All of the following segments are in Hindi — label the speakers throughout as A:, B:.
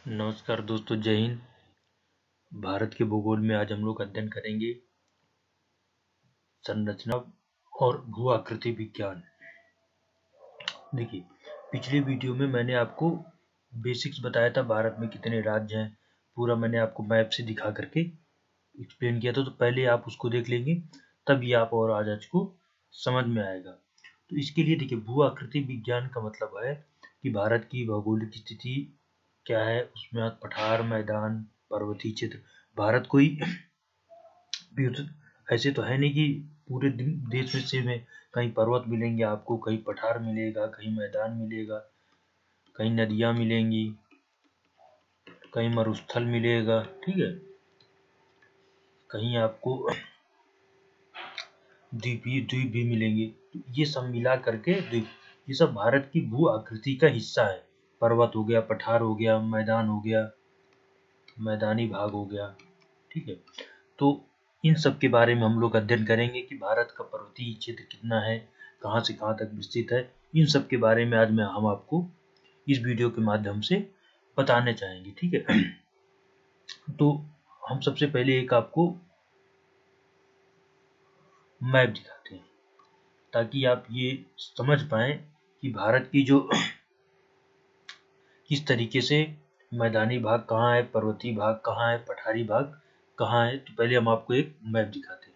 A: नमस्कार दोस्तों, जय हिंद। भारत के भूगोल में आज हम लोग अध्ययन करेंगे संरचना और भू आकृति विज्ञान। देखिए, पिछले वीडियो में मैंने आपको बेसिक्स बताया था, भारत में कितने राज्य हैं, पूरा मैंने आपको मैप से दिखा करके एक्सप्लेन किया था। तो पहले आप उसको देख लेंगे, तभी आप और आज को समझ में आएगा। तो इसके लिए देखिए, भू आकृति विज्ञान का मतलब है कि भारत की भौगोलिक स्थिति क्या है, उसमें पठार, मैदान, पर्वतीय क्षेत्र। भारत कोई ऐसे तो है नहीं कि पूरे देश में कहीं पर्वत मिलेंगे आपको, कहीं पठार मिलेगा, कहीं मैदान मिलेगा, कहीं नदियां मिलेंगी, कहीं मरुस्थल मिलेगा, ठीक है, कहीं आपको द्वीप भी मिलेंगे। तो ये सब मिला करके द्वीप, ये सब भारत की भू आकृति का हिस्सा है। पर्वत हो गया, पठार हो गया, मैदान हो गया, मैदानी भाग हो गया, ठीक है। तो इन सब के बारे में हम लोग अध्ययन करेंगे कि भारत का पर्वतीय क्षेत्र कितना है, कहाँ से कहाँ तक विस्तृत है। इन सब के बारे में आज हम आपको इस वीडियो के माध्यम से बताने चाहेंगे, ठीक है। तो हम सबसे पहले एक आपको मैप दिखाते हैं, ताकि आप ये समझ पाएं कि भारत की जो किस तरीके से मैदानी भाग कहाँ है, पर्वतीय भाग कहाँ है, पठारी भाग कहाँ है। तो पहले हम आपको एक मैप दिखाते हैं।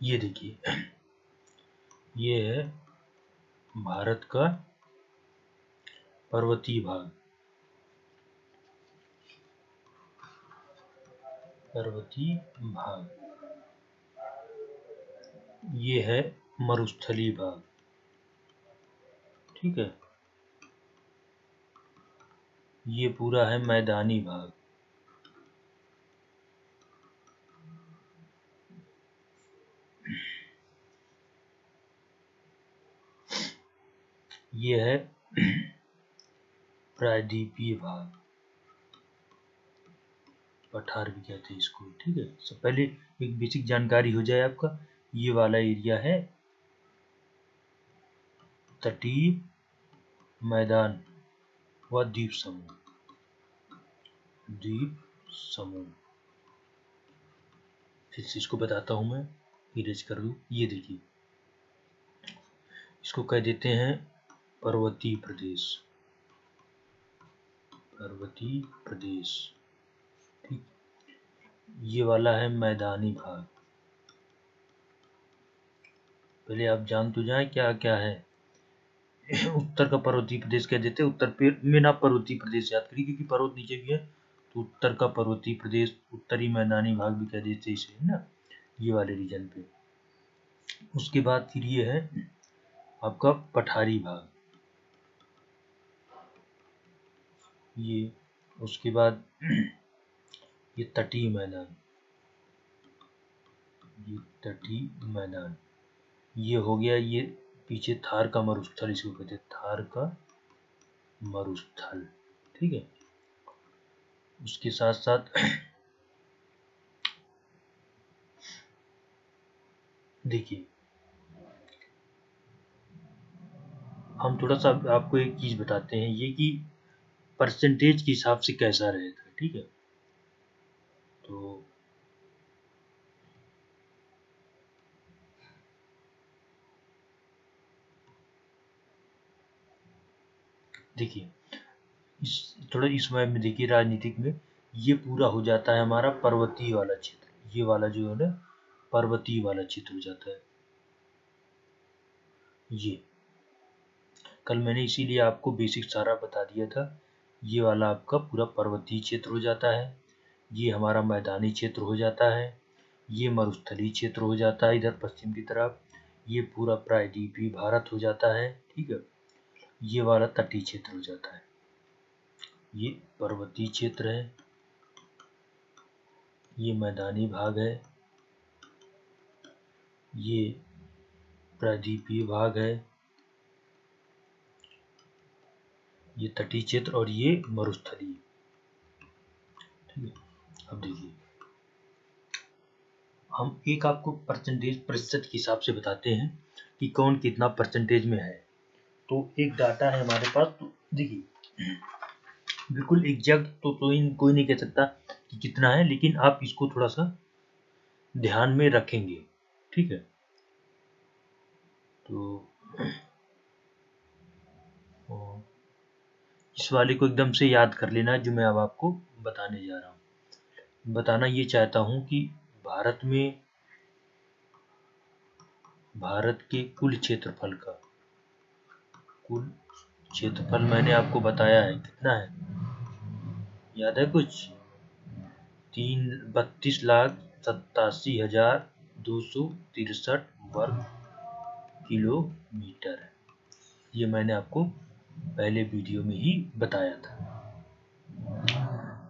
A: ये देखिए, ये है भारत का पर्वतीय भाग, पर्वतीय भाग। ये है मरुस्थलीय भाग, ठीक है। ये पूरा है मैदानी भाग। ये है प्रायद्वीपीय भाग, पठार भी कहते हैं इसको, ठीक है। सब पहले एक बेसिक जानकारी हो जाए आपका। ये वाला एरिया है तटीय, मैदान व द्वीप समूह, द्वीप समूह। फिर से इसको बताता हूं मैं, इरेज कर दूं। ये देखिए, इसको कह देते हैं पर्वतीय प्रदेश, पर्वतीय प्रदेश, ठीक। ये वाला है मैदानी भाग, पहले आप जान तो जाए क्या क्या है। उत्तर का पर्वतीय प्रदेश कह देते, उत्तर पे में आप पर्वतीय प्रदेश याद करिए क्योंकि पर्वत नीचे भी है, तो उत्तर का पर्वतीय प्रदेश, उत्तरी मैदानी भाग भी कह देते इसे, है ना, ये वाले रीजन पे। उसके बाद फिर ये है आपका पठारी भाग, ये। उसके बाद ये तटीय मैदान, ये तटीय मैदान, ये हो गया। ये पीछे थार का मरुस्थल, इसको कहते हैं थार का मरुस्थल, ठीक है। उसके साथ साथ देखिए, हम थोड़ा सा आपको एक चीज बताते हैं, ये कि परसेंटेज के हिसाब से कैसा रहेगा, ठीक है। तो देखिए, थोड़ा इस समय में देखिए, राजनीतिक में ये पूरा हो जाता है हमारा पर्वतीय वाला क्षेत्र, ये वाला जो है ना पर्वतीय वाला क्षेत्र हो जाता है। ये कल मैंने इसीलिए आपको बेसिक सारा बता दिया था। ये वाला आपका पूरा पर्वतीय क्षेत्र हो जाता है, ये हमारा मैदानी क्षेत्र हो जाता है, ये मरुस्थलीय क्षेत्र हो जाता है इधर पश्चिम की तरफ, ये पूरा प्रायद्वीपीय भारत हो जाता है, ठीक है। ये वाला तटीय क्षेत्र हो जाता है, ये पर्वतीय क्षेत्र है, ये मैदानी भाग है, ये प्रायद्वीपीय भाग है, ये तटीय क्षेत्र और ये मरुस्थलीय, ठीक है। अब देखिए, हम एक आपको परसेंटेज प्रतिशत के हिसाब से बताते हैं कि कौन कितना परसेंटेज में है। तो एक डाटा है हमारे पास, तो देखिए बिल्कुल एग्जैक्ट तो कोई नहीं कह सकता कि कितना है, लेकिन आप इसको थोड़ा सा ध्यान में रखेंगे, ठीक है। तो इस वाले को एकदम से याद कर लेना जो मैं अब आपको बताने जा रहा हूँ। बताना ये चाहता हूँ कि भारत के कुल क्षेत्रफल मैंने आपको बताया है, कितना है याद है कुछ? 32,87,263 वर्ग किलोमीटर है। ये मैंने आपको पहले वीडियो में ही बताया था।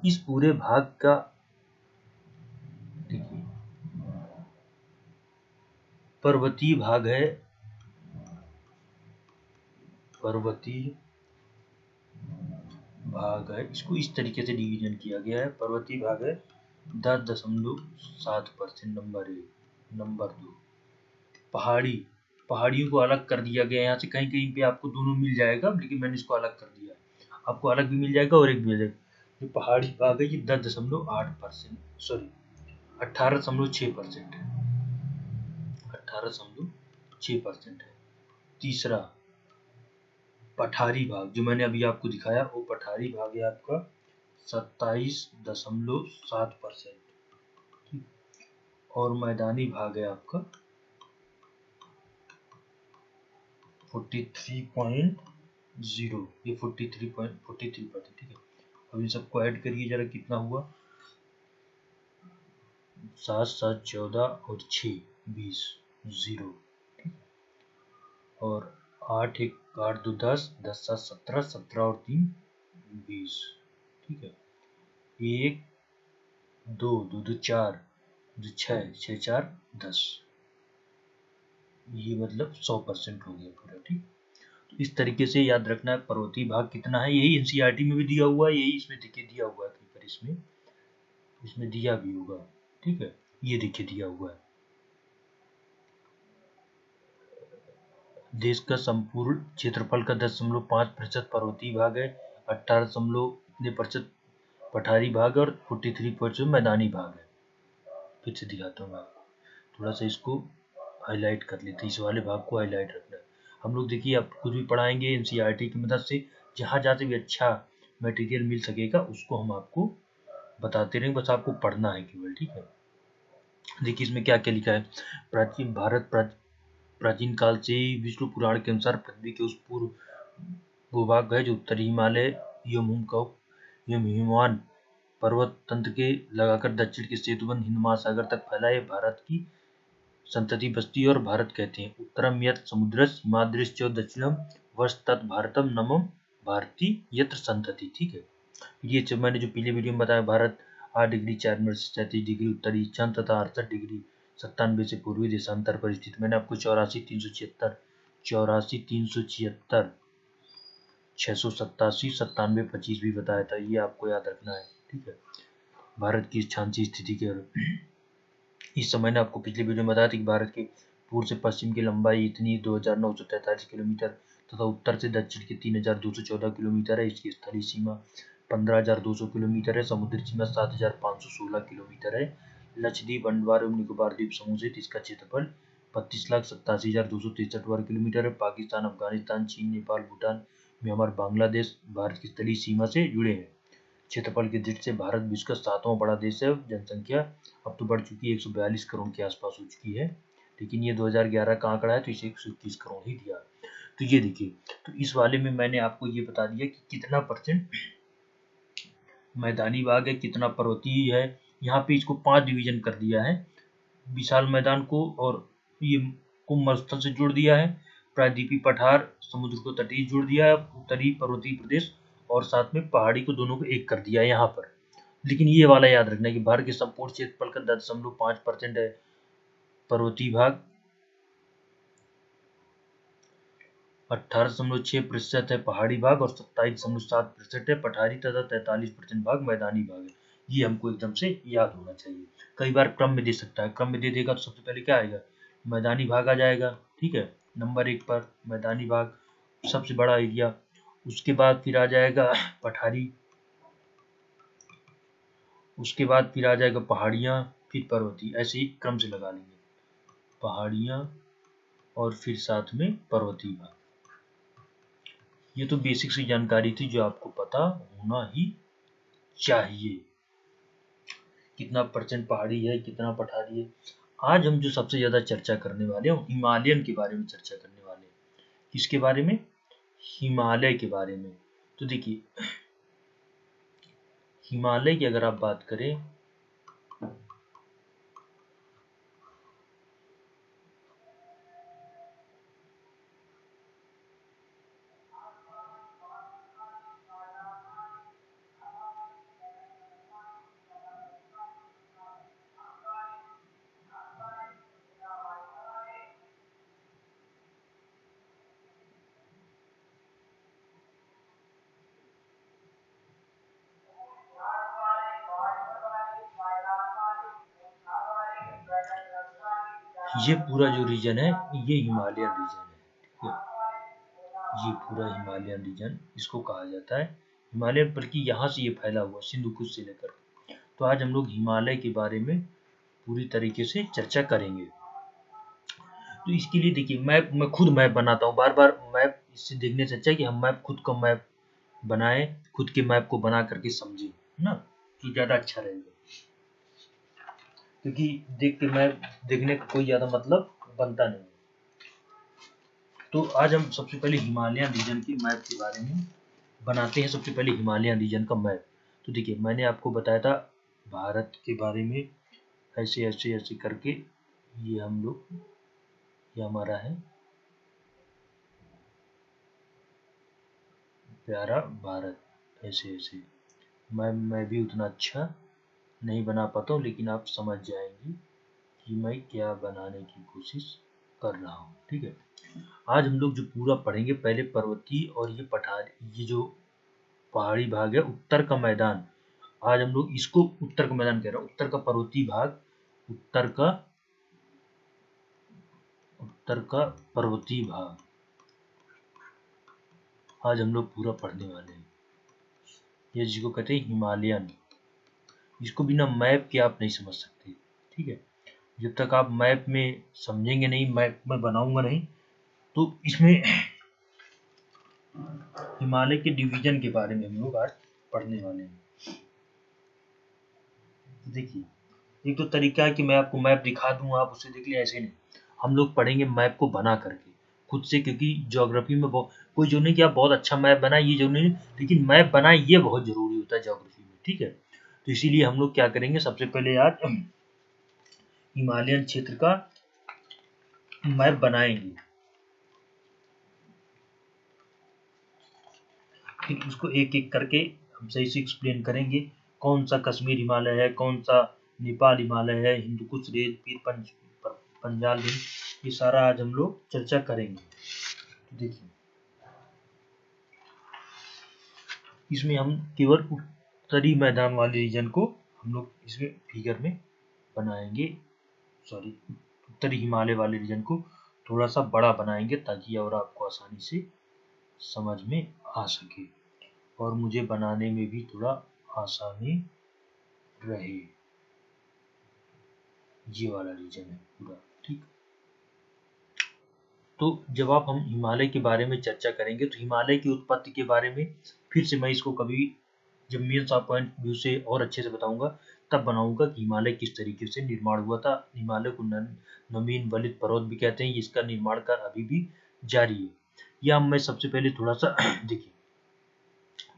A: इस पूरे भाग का देखिए, पर्वतीय भाग है, इसको इस तरीके से डिवीजन किया गया है। पर्वतीय भाग है 10.7%, नंबर 1। नंबर 2 पहाड़ियों को अलग कर दिया गया है। यहाँ से कहीं कहीं पे आपको दोनों मिल जाएगा, लेकिन मैंने इसको अलग कर दिया है। आपको अलग भी मिल जाएगा और एक भी मिल जाएगा। जो पहाड़ी भाग है ये 10.8%, सॉरी 18.6% है, 18.6% है। तीसरा पठारी भाग, जो मैंने अभी आपको दिखाया, वो पठारी भाग है आपका 27.7%, ठीक। और मैदानी भाग है आपका 43.0, ये 43%, ठीक है। अब इन सबको ऐड करिए जरा, कितना हुआ? 7 7 14 और 6 20, 0, ठीक। और 8 1 8 2 10, 10 7 17, 17 और 3 20, ठीक है। 1 2 2 2 4 2 6 6 4 10, ये मतलब 100% हो गया पूरा, ठीक। तो इस तरीके से याद रखना है पर्वतीय भाग कितना है। यही एनसीईआरटी में भी दिया हुआ है, यही इसमें देखिए दिया हुआ है कहीं पर, इसमें दिया भी होगा, ठीक है। ये देखिए दिया हुआ है, देश का संपूर्ण क्षेत्रफल का 10.5% पर्वतीय भाग है, 18% पठारी भाग और 43% मैदानी भाग है। फिर से दिखाता हूँ मैं आपको, थोड़ा सा इसको हाईलाइट कर लेते हैं, इस वाले भाग को हाईलाइट रखना है। हम लोग देखिए आप कुछ भी पढ़ाएंगे एनसीईआरटी की मदद से, जहाँ से भी अच्छा मटेरियल मिल सकेगा उसको हम आपको बताते रहेंगे, बस आपको पढ़ना है केवल, ठीक है। देखिए इसमें क्या क्या लिखा है। प्राचीन प्राचीन काल से ही विष्णु पुराण के अनुसार पृथ्वी के उस पूर्व भूभाग है जो उत्तरी हिमालय एवं हिमवान पर्वत तंत्र के लगाकर दक्षिण के सेतुबंध हिंद महासागर तक फैला है। भारत की संतति बस्ती और भारत कहते हैं। उत्तरम यत् समुद्रस् हिमाद्रिश्च दक्षिणम वर्षतत् भारतम नमम भारती यत्र संतति। ठीक है, ये मैंने जो पिछले वीडियो में बताया, भारत 8 डिग्री 4 मिनट से 37 डिग्री उत्तरी ईशान तथा 68 डिग्री 97 से पूर्वी देशांतर पर स्थित। मैंने आपको 84 376 687 97 25 भी बताया था, ये आपको याद रखना है। ठीक है, भारत की क्षांशीय स्थिति के इस समय ने आपको पिछले वीडियो में बताया था कि भारत के पूर्व से पश्चिम की लंबाई इतनी 2943 किलोमीटर तथा उत्तर से दक्षिण की 3214 किलोमीटर है। इसकी स्थलीय सीमा 15200 किलोमीटर है। समुद्री सीमा 7516 किलोमीटर है। लक्षद्वीप, अंडमान एवं निकोबार द्वीप समूह से इसका क्षेत्रफल 32,87,263 वर्ग किलोमीटर है। पाकिस्तान, अफगानिस्तान, चीन, नेपाल, भूटान, म्यांमार, बांग्लादेश भारत की स्थलीय सीमा से जुड़े हैं। क्षेत्रफल की दृष्टि से भारत विश्व का 7वां बड़ा देश है। जनसंख्या अब तो बढ़ चुकी है, 142 करोड़ के आसपास हो चुकी है, लेकिन ये 2011 का आंकड़ा है तो इसे 121 करोड़ ही दिया। तो ये देखिए, तो इस वाले में मैंने आपको ये बता दिया कि कितना परसेंट मैदानी भाग है, कितना पर्वतीय है। यहाँ पे इसको 5 डिवीजन कर दिया है। विशाल मैदान को और ये को मरुस्थल से जोड़ दिया है। प्रायद्वीपीय पठार समुद्र को तटीय जोड़ दिया है। उत्तरी पर्वतीय प्रदेश और साथ में पहाड़ी को, दोनों को एक कर दिया है यहाँ पर। लेकिन ये वाला याद रखना है कि भारत के संपूर्ण क्षेत्रफल का 10.5% है पर्वतीय भाग, 18.6% है पहाड़ी भाग और 27.7% है पठारी तथा 43% भाग मैदानी भाग है। ये हमको एकदम से याद होना चाहिए। कई बार क्रम में दे सकता है, क्रम में दे देगा तो सबसे पहले क्या आएगा, मैदानी भाग आ जाएगा। ठीक है, नंबर 1 पर मैदानी भाग सबसे बड़ा एरिया, उसके बाद फिर आ जाएगा पठारी, उसके बाद फिर आ जाएगा पहाड़ियाँ, फिर पर्वतीय, ऐसे ही क्रम से लगा लेंगे, पहाड़ियाँ और फिर साथ में पर्वतीय भाग। ये तो बेसिक सी जानकारी थी जो आपको पता होना ही चाहिए। कितना परसेंट पहाड़ी है, कितना पठारी है। आज हम जो सबसे ज्यादा चर्चा करने वाले हैं हिमालयन के बारे में चर्चा करने वाले हैं। किसके बारे में, हिमालय के बारे में। तो देखिए, हिमालय की अगर आप बात करें ये पूरा जो रीजन है ये हिमालयन रीजन है। ठीक है, ये पूरा हिमालयन रीजन इसको कहा जाता है हिमालयन, बल्कि यहाँ से ये फैला हुआ सिंधु कुश से लेकर। तो आज हम लोग हिमालय के बारे में पूरी तरीके से चर्चा करेंगे। तो इसके लिए देखिए, मैं खुद मैप बनाता हूँ। बार बार मैप इससे देखने से अच्छा है कि हम मैप खुद का मैप बनाए, खुद के मैप को बना करके समझे ना, तो ज्यादा अच्छा रहेगा। क्योंकि देख के मैप देखने का कोई ज्यादा मतलब बनता नहीं। तो आज हम सबसे पहले हिमालयन रीजन के मैप के बारे में बनाते हैं। सबसे पहले हिमालयन रीजन का मैप। तो देखिए, मैंने आपको बताया था भारत के बारे में ऐसे ऐसे ऐसे करके, ये हम लोग, ये हमारा है प्यारा भारत, ऐसे ऐसे। मैं भी उतना अच्छा नहीं बना पाता हूँ, लेकिन आप समझ जाएंगे कि मैं क्या बनाने की कोशिश कर रहा हूँ। ठीक है, आज हम लोग जो पूरा पढ़ेंगे, पहले पर्वतीय और ये पठारी, ये जो पहाड़ी भाग है, उत्तर का मैदान। आज हम लोग इसको उत्तर का मैदान कह रहे हैं, उत्तर का पर्वतीय भाग, उत्तर का पर्वतीय भाग आज हम लोग पूरा पढ़ने वाले हैं। ये जिसको कहते हैं हिमालयन, इसको बिना मैप के आप नहीं समझ सकते। ठीक है, जब तक आप मैप में समझेंगे नहीं, मैप में बनाऊंगा नहीं, तो इसमें हिमालय के डिवीजन के बारे में हम लोग आज पढ़ने वाले हैं। देखिए, एक तो तरीका है कि मैं आपको मैप दिखा दूं, आप उसे देख लें, ऐसे नहीं। हम लोग पढ़ेंगे मैप को बना करके खुद से, क्योंकि ज्योग्राफी में कोई जो नहीं कि आप बहुत अच्छा मैप बनाए, ये जो नहीं, लेकिन मैप बनाए ये बहुत जरूरी होता है ज्योग्राफी में, ठीक है। तो इसीलिए हम लोग क्या करेंगे, सबसे पहले आज हिमालयन क्षेत्र का मैप बनाएंगे, फिर उसको एक एक करके हम सही से एक्सप्लेन करेंगे, कौन सा कश्मीर हिमालय है, कौन सा नेपाल हिमालय है, हिंदुकुश रेंज, फिर पंजाल रेंज, ये सारा आज हम लोग चर्चा करेंगे। तो देखिए इसमें हम केवल उत्तरी मैदान वाले रीजन को हम लोग इसमें फिगर में बनाएंगे, सॉरी उत्तरी हिमालय वाले रीजन को थोड़ा सा बड़ा बनाएंगे ताकि और आपको आसानी से समझ में आ सके और मुझे बनाने में भी थोड़ा आसानी रहे। ये वाला रीजन है पूरा, ठीक। तो जब आप हम हिमालय के बारे में चर्चा करेंगे तो हिमालय की उत्पत्ति के बारे में फिर से मैं इसको कभी जब मेन पॉइंट व्यू से और अच्छे से बताऊंगा तब बनाऊंगा कि हिमालय किस तरीके से निर्माण हुआ था। हिमालय को नवीन वलित पर्वत भी कहते हैं, इसका निर्माण कार्य अभी भी जारी है। या मैं सबसे पहले थोड़ा सा देखिए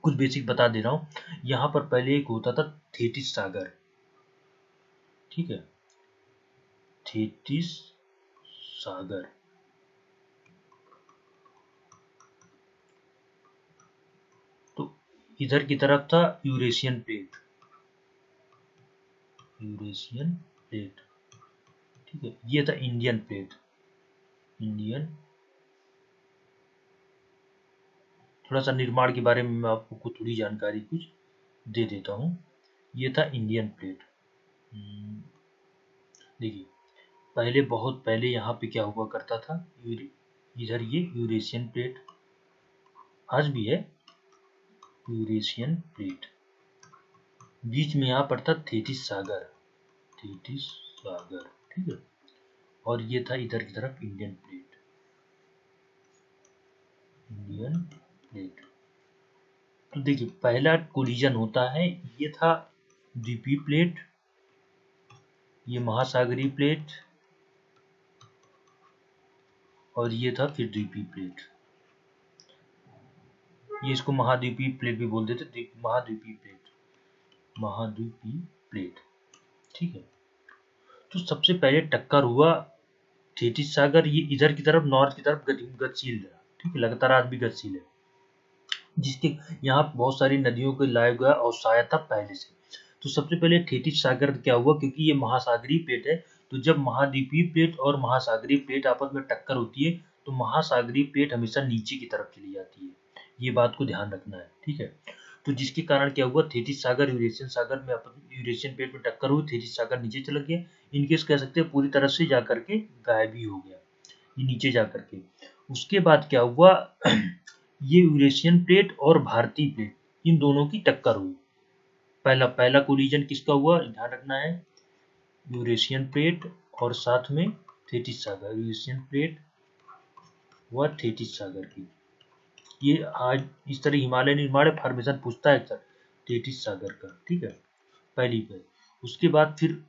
A: कुछ बेसिक बता दे रहा हूँ। यहाँ पर पहले एक होता था थेटिस सागर, ठीक है, थेटिस सागर। तो इधर की तरफ था यूरेशियन प्लेट, यूरेशियन प्लेट, ठीक है। ये था इंडियन प्लेट, इंडियन। थोड़ा सा निर्माण के बारे में मैं आपको थोड़ी जानकारी कुछ दे देता हूँ। ये था इंडियन प्लेट। देखिए पहले बहुत पहले यहाँ पे क्या हुआ करता था, इधर ये यूरेशियन प्लेट, आज भी है यूरेशियन प्लेट, बीच में यहाँ पर था थेटिस सागर, थेटिस सागर, ठीक है। और ये था इधर की तरफ इंडियन प्लेट, इंडियन प्लेट। तो देखिए पहला कोलिजन होता है, ये था द्वीपीय प्लेट, ये महासागरीय प्लेट, और ये था फिर द्वीपीय प्लेट। ये इसको महाद्वीपीय प्लेट भी बोल देते, महाद्वीपीय प्लेट, महाद्वीपीय प्लेट, ठीक है। तो सबसे पहले टक्कर हुआ थेटिस सागर, ये इधर की तरफ नॉर्थ की तरफ गतिशील रहा, ठीक है, लगातार आज भी गतिशील है, जिसके यहाँ बहुत सारी नदियों को लाया गया और शायद था पहले से। तो सबसे पहले थेटिस सागर क्या हुआ, क्योंकि ये महासागरीय प्लेट है, तो जब महाद्वीपीय प्लेट और महासागरीय प्लेट आपस में टक्कर होती है तो महासागरीय प्लेट हमेशा नीचे की तरफ चली जाती है, ये बात को ध्यान रखना है, ठीक है। तो जिसके कारण क्या हुआ, थेटिस सागर यूरेशियन सागर में यूरेशियन प्लेट में टक्कर हुई, थेटिस सागर नीचे चला गया, इनकेस कह सकते हैं पूरी तरह से जाकर के गायब ही हो गया, ये नीचे जाकर के। उसके बाद क्या हुआ ये यूरेशियन प्लेट और भारतीय प्लेट इन दोनों की टक्कर हुई। पहला कोलिजन किसका हुआ, ध्यान रखना है, यूरेशियन प्लेट और साथ में थेटिस सागर, यूरेशियन प्लेट व थेटिस सागर की। ये आज इस तरह हिमालय निर्माण फॉर्मेशन पूछता है सर, थेटिस सागर का, ठीक है, पहली पे। उसके बाद फिर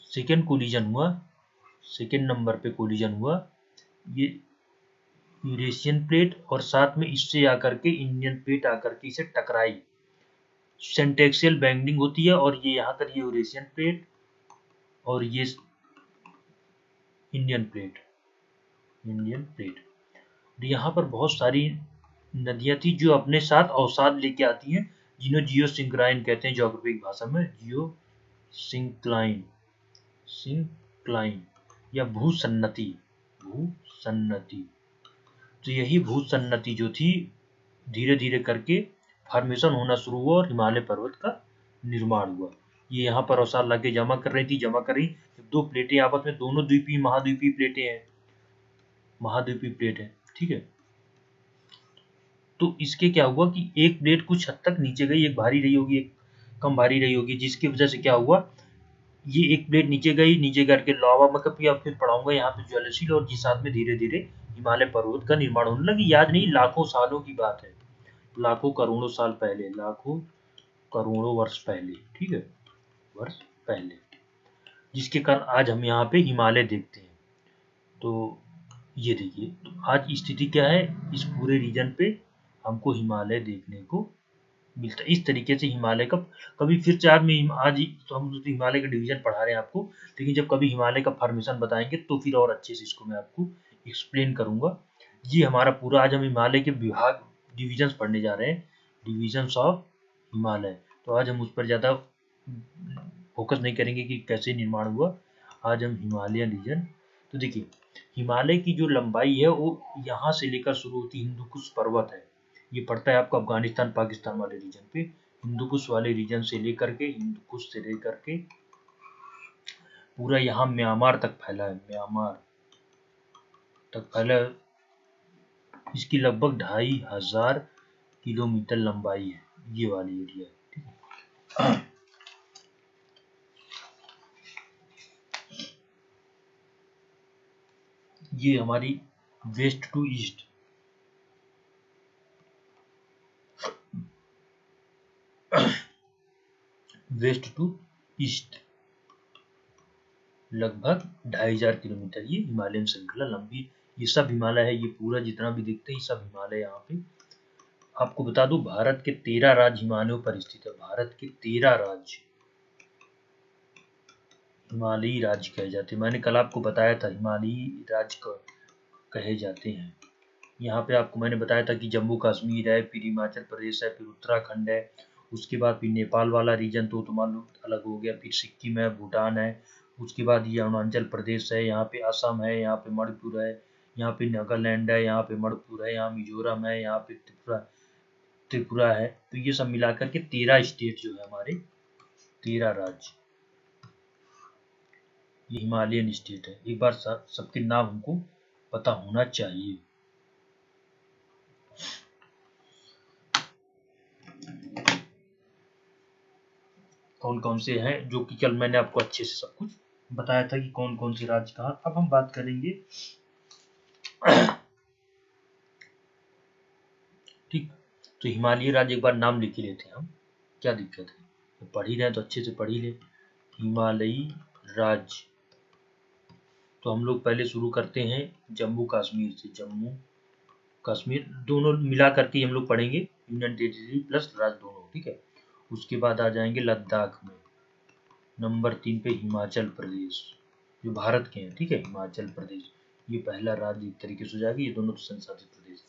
A: सेकेंड कोलिजन हुआ, सेकेंड नंबर पे कोलिजन हुआ ये यूरेशियन प्लेट और साथ में इससे आकर के इंडियन प्लेट आकर के इसे टकराई, सेंटेक्सियल बैंडिंग होती है, और ये यहाँ कर ये यूरेशियन प्लेट और ये इंडियन प्लेट, इंडियन प्लेट। यहाँ पर बहुत सारी नदियां थी जो अपने साथ अवसाद लेके आती हैं, जिन्हें जियो सिंक्लाइन कहते हैं ज्योग्राफिक भाषा में, जियो सिंक्लाइन, सिंक्लाइन या भूसन्नति, भूसन्नति। तो यही भूसन्नति जो थी धीरे धीरे करके फॉर्मेशन होना शुरू हुआ और हिमालय पर्वत का निर्माण हुआ। ये यहाँ पर अवसाद लाके जमा कर रही थी, जमा कर रही, दो प्लेटें आपस में, दोनों द्वीपीय महाद्वीपीय प्लेटें हैं, महाद्वीपीय प्लेट है, ठीक है। तो इसके क्या हुआ कि एक प्लेट कुछ हद तक नीचे गई, एक भारी रही होगी, एक कम भारी रही होगी, जिसकी वजह से क्या हुआ, ये एक प्लेट नीचे गई, नीचे करके लावा में कभी आप फिर पढ़ाऊंगा यहाँ पे ज्वालाशिल, और जिस साथ में धीरे धीरे हिमालय पर्वत का निर्माण होने लगी। याद नहीं, लाखों सालों की बात है, लाखों करोड़ों साल पहले, लाखों करोड़ों वर्ष पहले, ठीक है, वर्ष पहले, जिसके कारण आज हम यहाँ पे हिमालय देखते हैं। तो ये देखिए, तो आज स्थिति क्या है, इस पूरे रीजन पे हमको हिमालय देखने को मिलता है। इस तरीके से हिमालय का कभी फिर से आज में आज तो हम तो हिमालय का डिवीजन पढ़ा रहे हैं आपको, लेकिन जब कभी हिमालय का फॉर्मेशन बताएंगे तो फिर और अच्छे से इसको मैं आपको एक्सप्लेन करूंगा। ये हमारा पूरा आज हम हिमालय के विभाग डिविजन्स पढ़ने जा रहे हैं, डिविजन्स ऑफ हिमालय। तो आज हम उस पर ज़्यादा फोकस नहीं करेंगे कि कैसे निर्माण हुआ, आज हम हिमालयन रीजन। तो देखिए, हिमालय की जो लंबाई है वो यहाँ से लेकर शुरू होती है, हिंदुकुश पर्वत है, ये पड़ता है आपको अफगानिस्तान पाकिस्तान वाले रीजन पे, हिंदुकुश वाले रीजन से लेकर के, हिंदुकुश से लेकर के पूरा यहाँ म्यांमार तक फैला है, म्यांमार तक फैला है। इसकी लगभग 2500 किलोमीटर लंबाई है, ये वाली एरिया है, ठीक है। ये हमारी west to east, west to east लगभग 2500 किलोमीटर ये हिमालयन श्रृंखला लंबी, ये सब हिमालय है, ये पूरा जितना भी दिखते हैं ये सब हिमालय। यहाँ पे आपको बता दूं, भारत के 13 राज्य हिमालयों पर स्थित है, भारत के 13 राज्य हिमालयी राज्य कहे जाते हैं। मैंने कल आपको बताया था हिमालयी राज्य कहे जाते हैं। यहाँ पे आपको मैंने बताया था कि जम्मू कश्मीर है, फिर हिमाचल प्रदेश है, फिर उत्तराखंड है, उसके बाद फिर नेपाल वाला रीजन तो मालूम अलग हो गया, फिर सिक्किम है, भूटान है, उसके बाद ये अरुणाचल प्रदेश है, यहाँ पे असम है, यहाँ पे मणिपुर है, यहाँ पे नागालैंड है, यहाँ पे मणिपुर है, यहाँ मिजोरम है, यहाँ पे त्रिपुरा है। तो ये सब मिलाकर के 13 स्टेट जो है हमारे, 13 राज्य ये हिमालयन स्टेट है। एक बार सबके नाम हमको पता होना चाहिए। कौन कौन से हैं, जो कि कल मैंने आपको अच्छे से सब कुछ बताया था कि कौन कौन से राज्य कहाँ। अब हम बात करेंगे, ठीक, तो हिमालयी राज्य एक बार नाम लिख ही लेते हैं हम, क्या दिक्कत है, तो पढ़ ही रहे तो अच्छे से पढ़ ही ले। हिमालयी राज्य, तो हम लोग पहले शुरू करते हैं जम्मू कश्मीर से, जम्मू कश्मीर दोनों मिला करके हम लोग पढ़ेंगे, यूनियन टेरिटरी प्लस राज्य दोनों, ठीक है। उसके बाद आ जाएंगे लद्दाख में, नंबर 3 पे हिमाचल प्रदेश, जो भारत के हैं, ठीक है, हिमाचल प्रदेश ये पहला राज्य एक तरीके से हो जाएगा, ये दोनों तो संसाधित प्रदेश।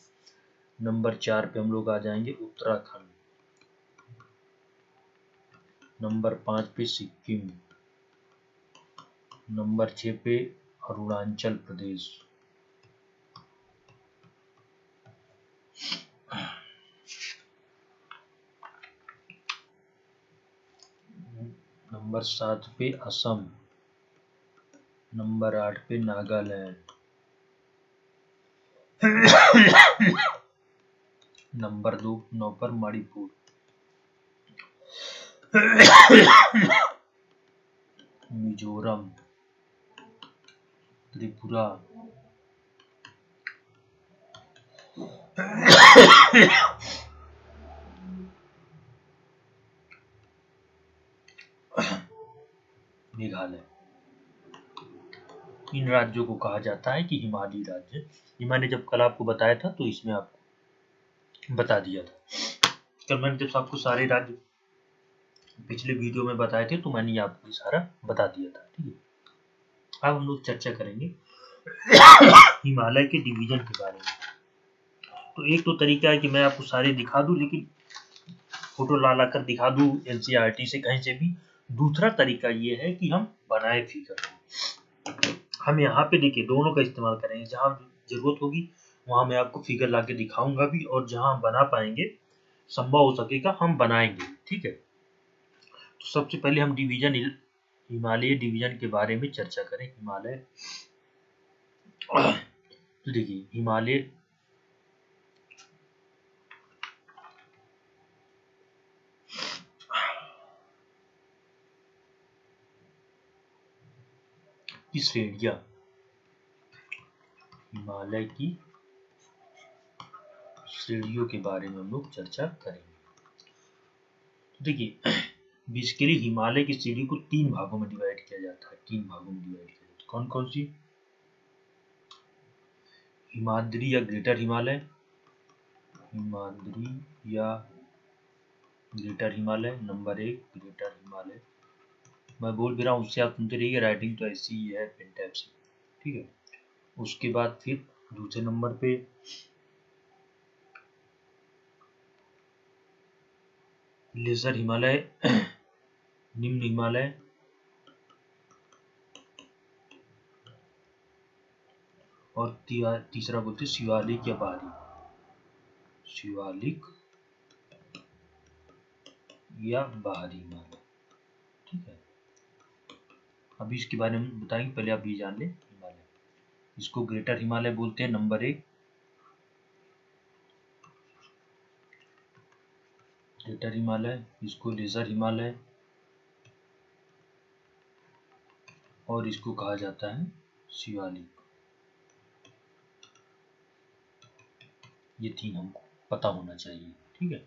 A: नंबर 4 पे हम लोग आ जाएंगे उत्तराखंड, नंबर 5 पे सिक्किम, नंबर 6 पे अरुणाचल प्रदेश, नंबर 7 पे असम, नंबर 8 पे नागालैंड, नंबर 9 पर मणिपुर, मिजोरम, त्रिपुरा, मेघालय। इन राज्यों को कहा जाता है कि हिमालयी राज्य। ये मैंने जब कल आपको बताया था तो इसमें आपको बता दिया था। कल मैंने जब आपको सारे राज्य पिछले वीडियो में बताए थे तो मैंने ये आपको सारा बता दिया था, ठीक है। अब हम लोग चर्चा करेंगे हिमालय के डिवीजन के बारे में। तो एक तो तरीका है कि मैं आपको सारे दिखा दूं, लेकिन फोटो ला कर दिखा दूं एनसीईआरटी से कहीं से भी। दूसरा तरीका ये है कि हम बनाए फिगर, हम यहाँ पे देखिए दोनों का इस्तेमाल करेंगे, जहाँ जरूरत होगी वहां मैं आपको फिगर ला के दिखाऊंगा भी, और जहां हम बना पाएंगे संभव हो सकेगा हम बनाएंगे, ठीक है। तो सबसे पहले हम डिवीजन, हिमालय डिवीजन के बारे में चर्चा करें। हिमालय, तो देखिए हिमालय की श्रेणियां, हिमालय की श्रेणियों के बारे में हम लोग चर्चा करेंगे। तो देखिए बेसिकली हिमालय की श्रेणी को 3 भागों में डिवाइड किया जाता है, 3 भागों में डिवाइड किया जाता है। कौन कौन सी? हिमाद्री या ग्रेटर हिमालय, हिमाद्री या greater Himalaya, number 1 greater Himalaya. मैं बोल भी रहा हूँ, उससे आप सुनते रहिए, राइटिंग तो ऐसी ही है पेन टैब से, ठीक है। उसके बाद फिर दूसरे नंबर पे लेजर हिमालय, निम्न हिमालय, और तीसरा बोलते शिवालिक या बाहरी, शिवालिक या बाहरी हिमालय, ठीक है। अभी इसके बारे में बताएंगे, पहले आप ये जान लें हिमालय। इसको ग्रेटर हिमालय बोलते हैं, नंबर 1 ग्रेटर हिमालय, इसको लेजर हिमालय, और इसको कहा जाता है शिवालिक। ये 3 हमको पता होना चाहिए, ठीक है।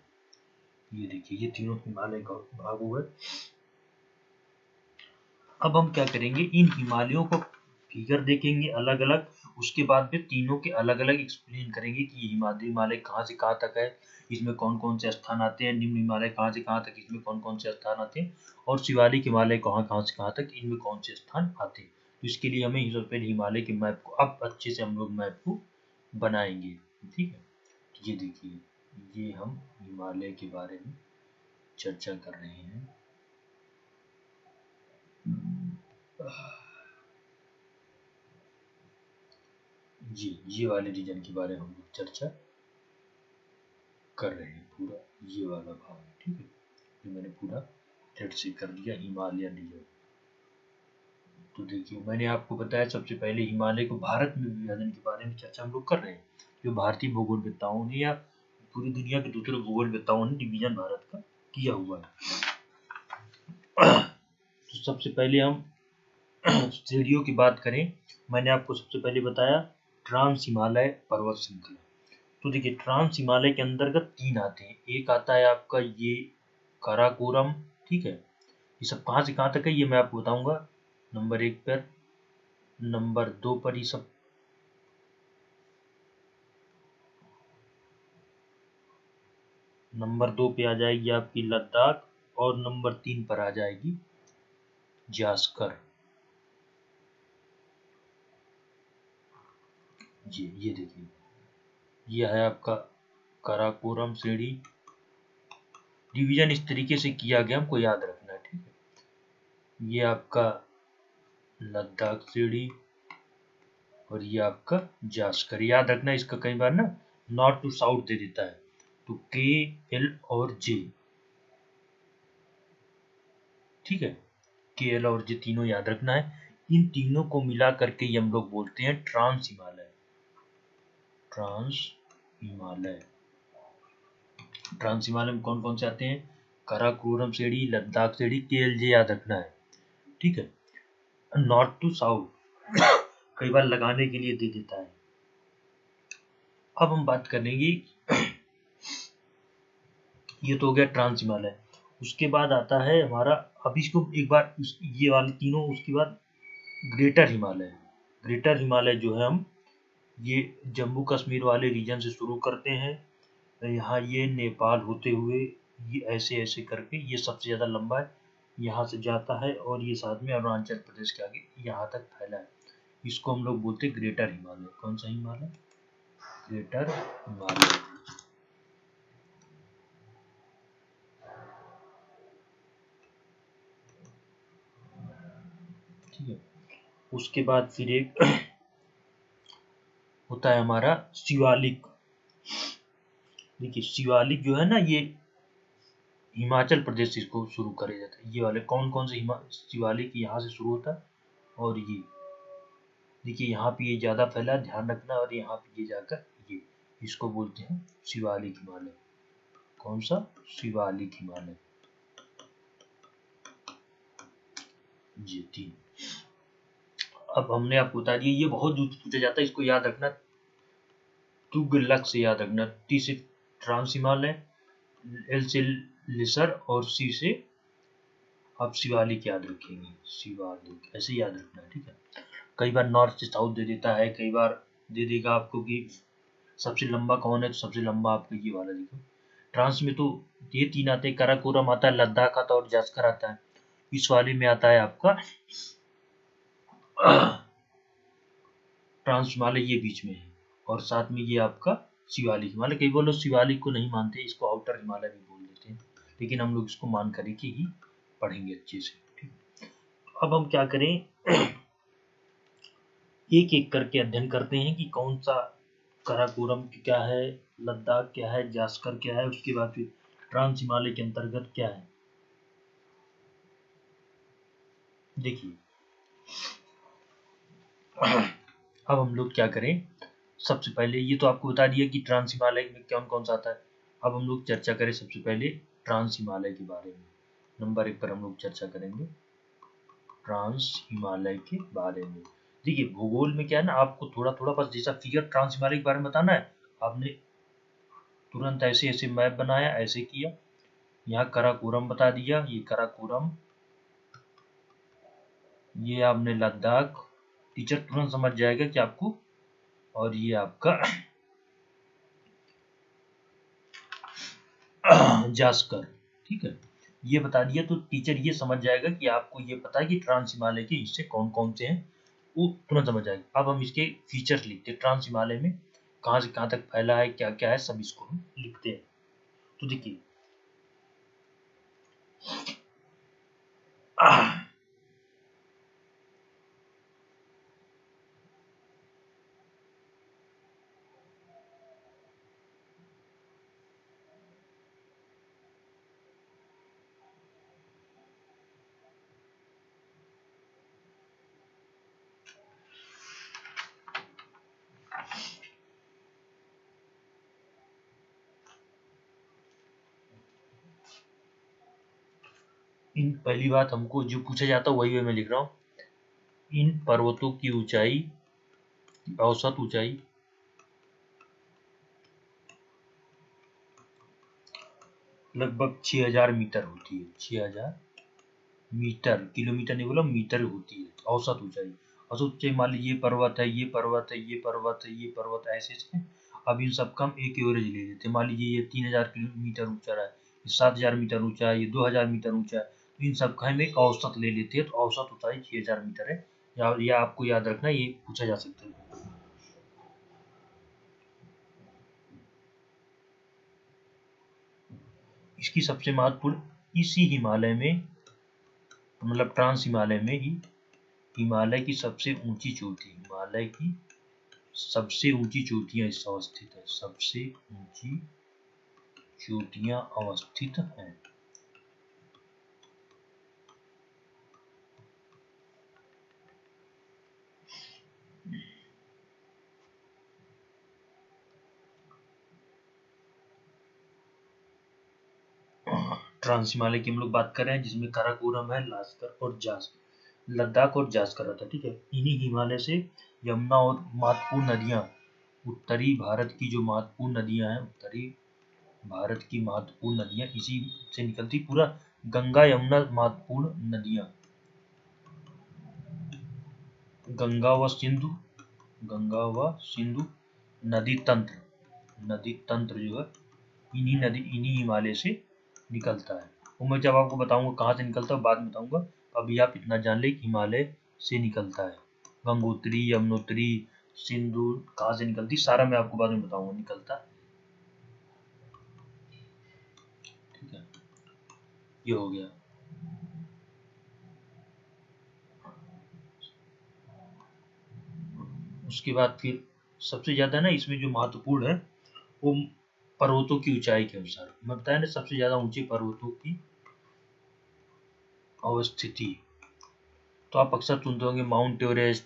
A: ये देखिए, ये तीनों हिमालय का भाग हुआ। अब हम क्या करेंगे, इन हिमालयों को फिगर देखेंगे अलग अलग, उसके बाद में तीनों के अलग अलग एक्सप्लेन करेंगे कि हिमाद्री हिमालय कहाँ से कहाँ तक है, इसमें कौन कौन से स्थान आते हैं, निम्न हिमालय कहाँ से कहाँ तक, इसमें कौन कौन से स्थान आते हैं, और शिवालिक हिमालय कहाँ से कहाँ तक, इनमें कौन से स्थान आते हैं। तो इसके लिए हमें सबसे पहले हिमालय के मैप को, अब अच्छे से हम लोग मैप को बनाएंगे, ठीक है। ये देखिए, ये हम हिमालय के बारे में चर्चा कर रहे हैं। ये वाले रीजन के बारे में हम लोग चर्चा कर रहे हैं, पूरा ये वाला भाग, ठीक है। ये मैंने पूरा रेड से कर दिया, हिमालयन रीजन। तो देखिए, मैंने आपको बताया सबसे पहले हिमालय को भारत में विभाजन के बारे में चर्चा हम लोग कर रहे हैं, जो भारतीय भूगोलवेत्ताओं ने या पूरी दुनिया के दूसरे भूगोलवेत्ताओं ने डिवीजन भारत का किया हुआ है। तो सबसे पहले हम श्रेणियों की बात करें, मैंने आपको सबसे पहले बताया ट्रांस हिमालय पर्वत श्रृंखला। तो देखिए, ट्रांस हिमालय के अंतर्गत 3 आते हैं। एक आता है आपका ये काराकोरम, ठीक है। ये सब कहाँ से कहाँ तक है ये मैं आपको बताऊंगा, नंबर 1 पर, नंबर 2 पर ये सब, नंबर 2 पे आ जाएगी आपकी लद्दाख, और नंबर 3 पर आ जाएगी जास्कर। ये देखिए, ये है आपका काराकोरम श्रेणी। डिवीजन इस तरीके से किया गया, हमको याद रखना है, ठीक है। ये आपका लद्दाख श्रेणी, और ये आपका जास्कर। याद रखना, इसका कई बार ना नॉर्थ टू साउथ दे देता है, तो के, एल और जे, ठीक है। के, एल और जे तीनों याद रखना है। इन तीनों को मिला करके ये हम लोग बोलते हैं trans Himalaya. Trans Himalaya, trans Himalaya में कौन कौन से आते हैं, काराकोरम श्रेणी, लद्दाख श्रेणी, के, एल, जे याद रखना है, ठीक है। नॉर्थ टू साउथ कई बार लगाने के लिए दे देता है। अब हम बात करेंगे, ये तो हो गया ट्रांस हिमालय। उसके बाद आता है हमारा, अब इसको एक बार ये वाले तीनों, उसके बाद ग्रेटर हिमालय। ग्रेटर हिमालय जो है, हम ये जम्मू कश्मीर वाले रीजन से शुरू करते हैं, यहाँ ये नेपाल होते हुए ये ऐसे ऐसे करके ये सबसे ज़्यादा लंबा है, यहाँ से जाता है, और ये साथ में अरुणाचल प्रदेश के आगे यहाँ तक फैला है। इसको हम लोग बोलते हैं ग्रेटर हिमालय। कौन सा हिमालय, ग्रेटर हिमालय, ठीक है। उसके बाद फिर एक होता है हमारा शिवालिक। देखिए, शिवालिक जो है ना, ये हिमाचल प्रदेश से इसको शुरू करा जाता है। ये वाले कौन कौन से शिवालिक यहाँ से शुरू होता है, और ये देखिए यहाँ पे ये ज़्यादा फैला, ध्यान रखना, और यहाँ पे ये जाकर ये, इसको बोलते हैं शिवालिक हिमालय। कौन सा, शिवालिक हिमालय, ये 3। अब हमने आपको बता दिया, ये बहुत दूर पूछा जाता है, इसको याद रखना, तुगलक से याद रखना। टी से ट्रांस हिमालय, एल से लेसर, और सी से आप शिवालिक याद रखेंगे, शिवालिक ऐसे याद रखना है, ठीक है। कई बार नॉर्थ से साउथ दे देता है, कई बार दे देगा आपको कि सबसे लंबा कौन है, तो सबसे लंबा आपको ये वाला देखो। ट्रांस में तो ये 3 आते हैं, काराकोरम आता है, लद्दाख आता है और जास्कर आता है। इस वाले में आता है आपका ट्रांस हिमालय, ये बीच में है, और साथ में ये आपका शिवालिक हिमालय। कई लोग शिवालिक को नहीं मानते, इसको आउटर हिमालय भी बोल देते हैं, लेकिन हम लोग इसको मान करके ही पढ़ेंगे अच्छे से। ठीक, अब हम क्या करें, एक एक करके अध्ययन करते हैं कि कौन सा काराकोरम क्या है, लद्दाख क्या है, जास्कर क्या है, उसके बाद फिर ट्रांस हिमालय के अंतर्गत क्या है। देखिए अब हम लोग क्या करें, सबसे पहले ये तो आपको बता दिया कि ट्रांस हिमालय में कौन कौन सा आता है। अब हम लोग चर्चा करें सबसे पहले ट्रांस हिमालय के बारे में। नंबर 1 पर हम लोग चर्चा करेंगे ट्रांस हिमालय के बारे में। देखिए भूगोल में क्या है ना, आपको थोड़ा थोड़ा बस जैसा फिगर ट्रांस हिमालय के बारे में बताना है, आपने तुरंत ऐसे ऐसे मैप बनाया, ऐसे किया, यहाँ काराकोरम बता दिया, ये काराकोरम, ये आपने लद्दाख, टीचर तुरंत समझ जाएगा कि आपको, और ये आपका जास्कर। ठीक है, ये बता दिया तो टीचर ये समझ जाएगा कि आपको ये पता है कि ट्रांस हिमालय के हिस्से कौन कौन से हैं, वो तुरंत समझ जाएगा। अब हम इसके फीचर्स लिखते हैं, ट्रांस हिमालय में कहाँ से कहाँ तक फैला है, क्या क्या है, सब इसको हम लिखते हैं। तो देखिए इन पहली बात हमको जो पूछा जाता है वही मैं लिख रहा हूँ। इन पर्वतों की ऊंचाई, औसत ऊंचाई लगभग 6000 मीटर होती है। 6000 मीटर, किलोमीटर नहीं बोला, मीटर होती है औसत ऊंचाई। औसत ऊंचाई मान लीजिए ये पर्वत है, ये पर्वत है, ये पर्वत है, ये पर्वत, ऐसे ऐसे। अब इन सबका हम एक एवरेज ले लेते हैं। मान लीजिए ये 3000 मीटर ऊंचा है, ये 7000 मीटर ऊंचा है, ये 2000 मीटर ऊंचा है, तो इन सबका हम एक औसत ले लेते हैं। तो औसत ऊंचाई 6000 मीटर है, या आपको याद रखना, ये पूछा जा सकता है। इसकी सबसे महत्वपूर्ण, इसी हिमालय में, मतलब ट्रांस हिमालय में ही हिमालय की सबसे ऊंची चोटी, हिमालय की सबसे ऊंची चोटियां इस अवस्थित है, सबसे ऊंची चोटियां अवस्थित हैं। ट्रांस हिमालय की हम लोग बात कर रहे हैं, जिसमें काराकोरम है, लास्कर और लद्दाख और जास्कर आता है। ठीक है, इन्हीं हिमालय से यमुना और महत्वपूर्ण नदियां, उत्तरी भारत की जो महत्वपूर्ण नदियां हैं, उत्तरी भारत की महत्वपूर्ण नदियां इसी से निकलती। पूरा गंगा यमुना महत्वपूर्ण नदियां, गंगा व सिंधु, गंगा व सिंधु नदी तंत्र, नदी तंत्र जो है इन्हीं हिमालय से निकलता है। वो मैं जब आपको बताऊंगा कहाँ से निकलता है बाद में बताऊंगा। अभी आप इतना जान ले कि हिमालय से निकलता है। गंगोत्री, यमुनोत्री, सिंधु कहाँ से निकलती, सारा मैं आपको बाद में बताऊंगा निकलता। ठीक है, ये हो गया। उसके बाद फिर सबसे ज्यादा ना इसमें जो महत्वपूर्ण है वो पर्वतों की ऊंचाई के अनुसार मैं बताया ना, सबसे ज्यादा ऊंचे पर्वतों की अवस्थिति। तो आप अक्सर सुनते होंगे माउंट एवरेस्ट,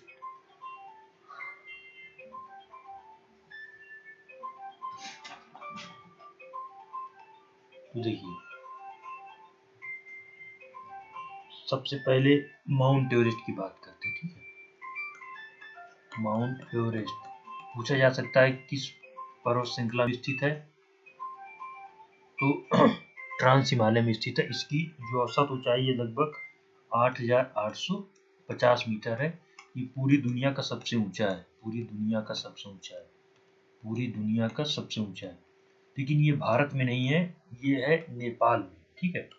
A: तो देखिए सबसे पहले माउंट एवरेस्ट की बात करते हैं। ठीक है, माउंट एवरेस्ट पूछा जा सकता है किस पर्वत श्रृंखला में स्थित है, तो ट्रांस हिमालय में स्थित है। इसकी जो औसत ऊंचाई है लगभग 8850 मीटर है। ये पूरी दुनिया का सबसे ऊंचा है, पूरी दुनिया का सबसे ऊंचा है, पूरी दुनिया का सबसे ऊंचा है। लेकिन ये भारत में नहीं है, ये है नेपाल में, ठीक है,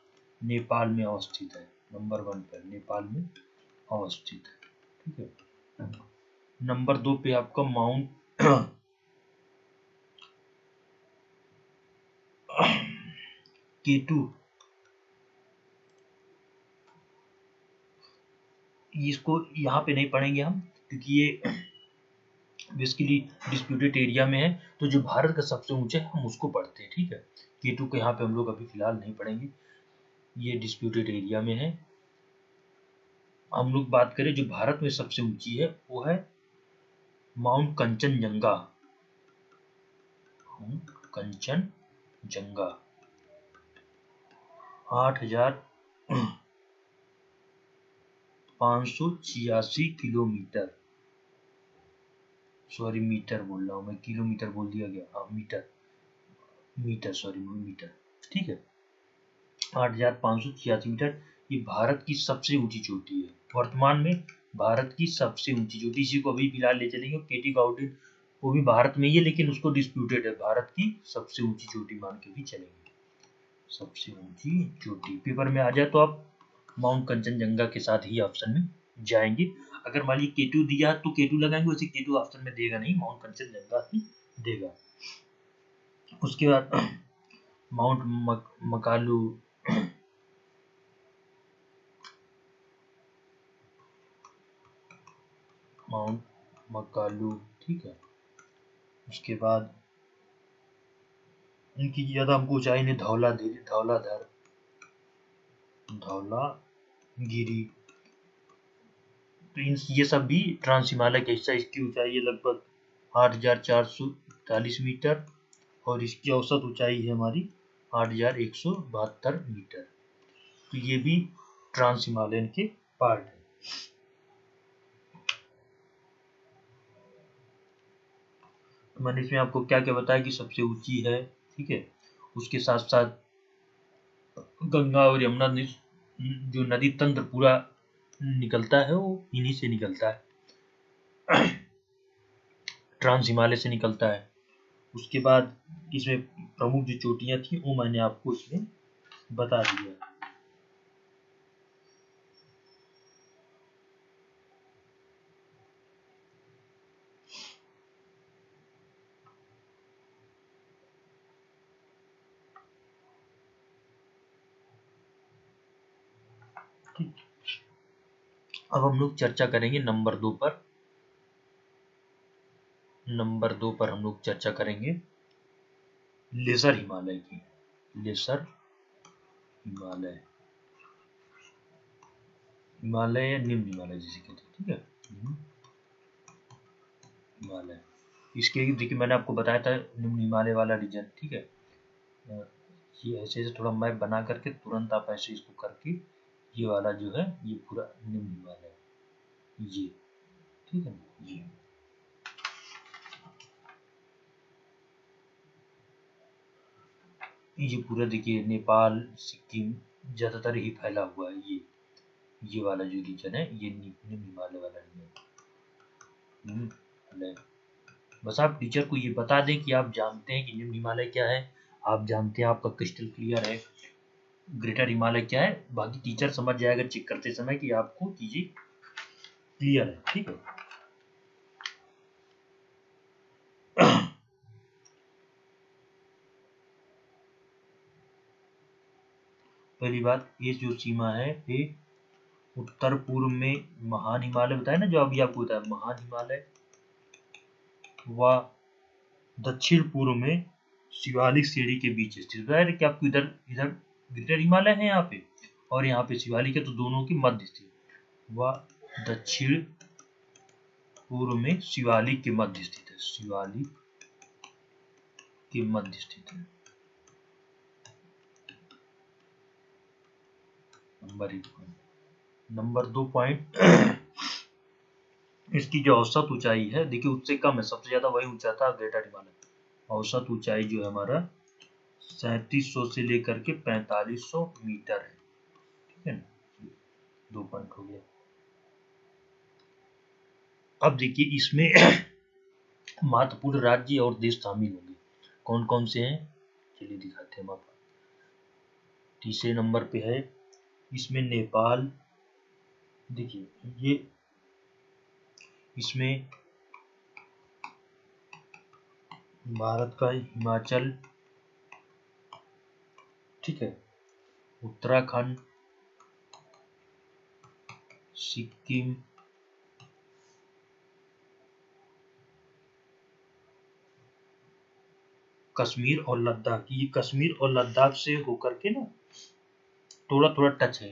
A: नेपाल में अवस्थित है, नंबर 1 पर नेपाल में अवस्थित है, ठीक है। नंबर 2 पे आपका माउंट K2, इसको यहाँ पे नहीं पढ़ेंगे हम क्योंकि ये बेसिकली डिस्प्यूटेड एरिया में है, तो जो भारत का सबसे ऊंचा है हम उसको पढ़ते हैं, ठीक है। K2 को यहाँ पे हम लोग अभी फिलहाल नहीं पढ़ेंगे, ये डिस्प्यूटेड एरिया में है। हम लोग बात करें जो भारत में सबसे ऊंची है वो है mount Kanchenjunga, Kanchenjunga 8,586 kilometre, sorry metre बोल रहा हूँ मैं, किलोमीटर बोल दिया गया, हाँ मीटर, सॉरी मीटर, ठीक है। 8,586 मीटर, ये भारत की सबसे ऊंची चोटी है वर्तमान में, भारत की सबसे ऊंची चोटी। इसी को अभी फिलहाल ले चलेंगे, केटी गाउडिन वो भी भारत में ही है लेकिन उसको डिस्प्यूटेड है, भारत की सबसे ऊंची चोटी मान के भी चलेंगे, सबसे ऊंची चोटी। पेपर में आ जाए तो आप माउंट कंचनजंगा के साथ ही ऑप्शन में जाएंगे। अगर मान लीजिए K2 दिया तो K2 लगाएंगे, वैसे K2 ऑप्शन में देगा नहीं, माउंट कंचनजंगा ही देगा। उसके बाद माउंट मकालू, माउंट मकालू, ठीक है। उसके बाद इनकी ज्यादा हमको ऊंचाई ने धौलागिरी, धौलागिरी, तो ये सब भी ट्रांस हिमालय का हिस्सा। इसकी ऊंचाई है लगभग 8,440 मीटर और इसकी औसत ऊंचाई है हमारी 8,172 मीटर, तो ये भी ट्रांस हिमालयन के पार्ट है। मैंने इसमें आपको क्या क्या बताया कि सबसे ऊंची है, ठीक है। उसके साथ साथ गंगा और यमुना जो नदी तंत्र पूरा निकलता है वो इन्हीं से निकलता है, ट्रांस हिमालय से निकलता है। उसके बाद इसमें प्रमुख जो चोटियां थी वो मैंने आपको इसमें बता दिया। ठीक, अब हम लोग चर्चा करेंगे नंबर 2 पर। नंबर 2 पर हम लोग चर्चा करेंगे लेसर हिमालय की, लेसर हिमालय, हिमालय या निम्न हिमालय जिसे कहते हैं, ठीक है, हिमालय। इसके देखिए मैंने आपको बताया था निम्न हिमालय वाला रीजन, ठीक है। ये ऐसे ऐसे थोड़ा मैप बना करके तुरंत आप ऐसे इसको करके ये वाला जो है ये पूरा निम्न हिमालय, ये ठीक है ना, ये पूरा देखिए नेपाल सिक्किम ज्यादातर ही फैला हुआ है, ये वाला जो रीजन है ये निम्न हिमालय वाला रीजन। बस आप टीचर को ये बता दें कि आप जानते हैं कि निम्न हिमालय क्या है, आप जानते हैं, आपका क्रिस्टल क्लियर है ग्रेटर हिमालय क्या है, बाकी टीचर समझ जाएगा चेक करते समय कि आपको चीजें क्लियर है, ठीक है। पहली बात, ये जो सीमा है ये उत्तर पूर्व में महान हिमालय बताया ना, जो अभी आपको बताया महान हिमालय, व दक्षिण पूर्व में शिवालिक श्रेणी के बीच स्थित। बताया कि आपको इधर इधर ग्रेटर हिमालय है यहाँ पे और यहाँ पे शिवालिक है, तो दोनों के मध्य स्थित, व दक्षिण पूर्व में शिवालिक के मध्य स्थित है, शिवालिक के मध्य स्थित है। Number 1 point. नंबर 2 पॉइंट, इसकी जो औसत ऊंचाई है देखिए उससे कम है, सबसे ज्यादा वही ऊंचा था ग्रेटर हिमालय। औसत ऊंचाई जो है हमारा 3700 से लेकर के 4500 मीटर है, ठीक है ना, 2 पॉइंट हो गया। अब देखिए इसमें महत्वपूर्ण राज्य और देश शामिल होंगे। कौन कौन से हैं, चलिए दिखाते हैं आपको। तीसरे नंबर पे है इसमें नेपाल, देखिए ये इसमें भारत का हिमाचल, ठीक है, उत्तराखंड, सिक्किम, कश्मीर और लद्दाख। ये कश्मीर और लद्दाख से होकर के ना थोड़ा थोड़ा टच है।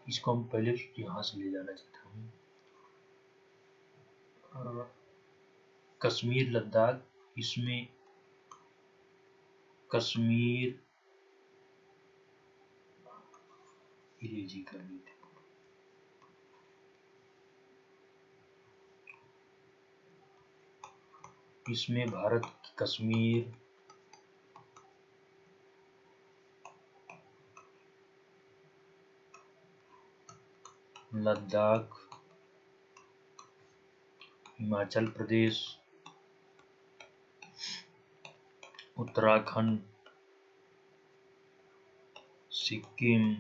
A: इसको हम पहले यहाँ से ले जाना चाहता हूँ, कश्मीर लद्दाख, इसमें कश्मीर इरेजी कर लेते, इसमें भारत की कश्मीर, लद्दाख, हिमाचल प्रदेश, उत्तराखंड, सिक्किम,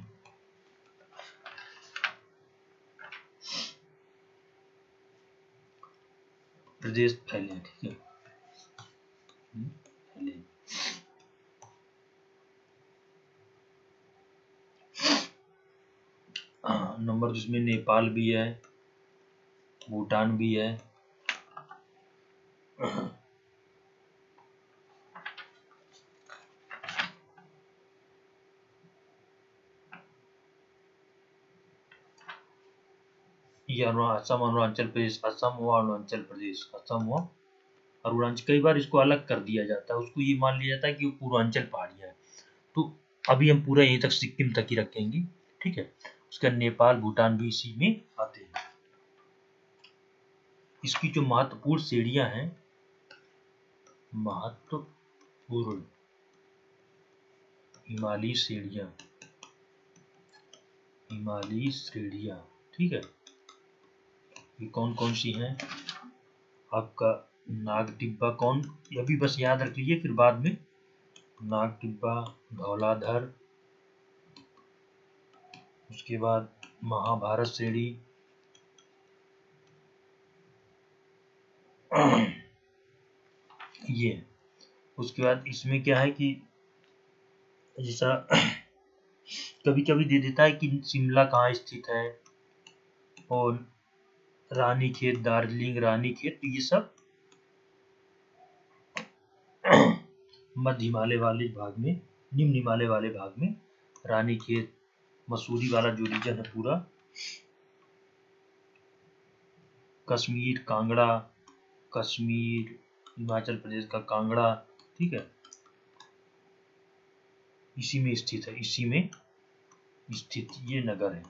A: प्रदेश फैले, ठीक है, फैले। नंबर जिसमें नेपाल भी है, भूटान भी है, ये असम, अरुणाचल प्रदेश, असम हुआ, अरुणाचल प्रदेश, असम हुआ, अरुणाचल। कई बार इसको अलग कर दिया जाता है, उसको ये मान लिया जाता है कि वो पूर्वांचल पहाड़ियां है, तो अभी हम पूरा यहीं तक सिक्किम तक ही रखेंगे, ठीक है। उसका नेपाल भूटान भी इसी में आते हैं। इसकी जो महत्वपूर्ण श्रेणियां हैं, महत्वपूर्ण हिमालयी श्रेणियां, हिमालयी श्रेणियां, ठीक है, ये कौन कौन सी हैं, आपका नाग टिब्बा, कौन, ये भी बस याद रख लीजिए, फिर बाद में नाग टिब्बा, धौलाधर, उसके बाद महाभारत श्रेणी, ये, उसके बाद इसमें क्या है कि जैसा कभी कभी दे देता है कि शिमला कहाँ स्थित है, और रानीखेत, दार्जिलिंग, रानीखेत, ये सब मध्य हिमालय वाले भाग में, निम्न हिमालय वाले भाग में रानीखेत, मसूरी वाला जो रीजन है पूरा, कश्मीर, कांगड़ा, कश्मीर, हिमाचल प्रदेश का कांगड़ा, ठीक है, इसी में स्थित है, इसी में स्थित ये नगर है,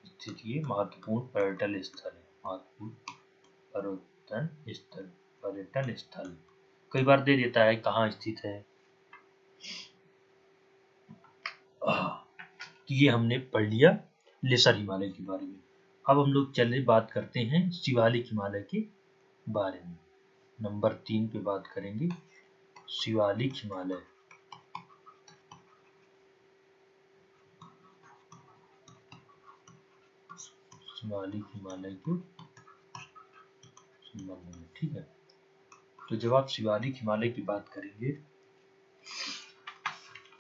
A: स्थित ये महत्वपूर्ण पर्यटन स्थल है, महत्वपूर्ण पर्यटन स्थल। कई बार दे देता है कहाँ स्थित है। ये हमने पढ़ लिया लेसर हिमालय के बारे में। अब हम लोग चले बात करते हैं शिवालिक हिमालय के बारे में। नंबर 3 पे बात करेंगे शिवालिक हिमालय। शिवालिक हिमालय के संबंध में, ठीक है। तो जब आप शिवालिक हिमालय की बात करेंगे,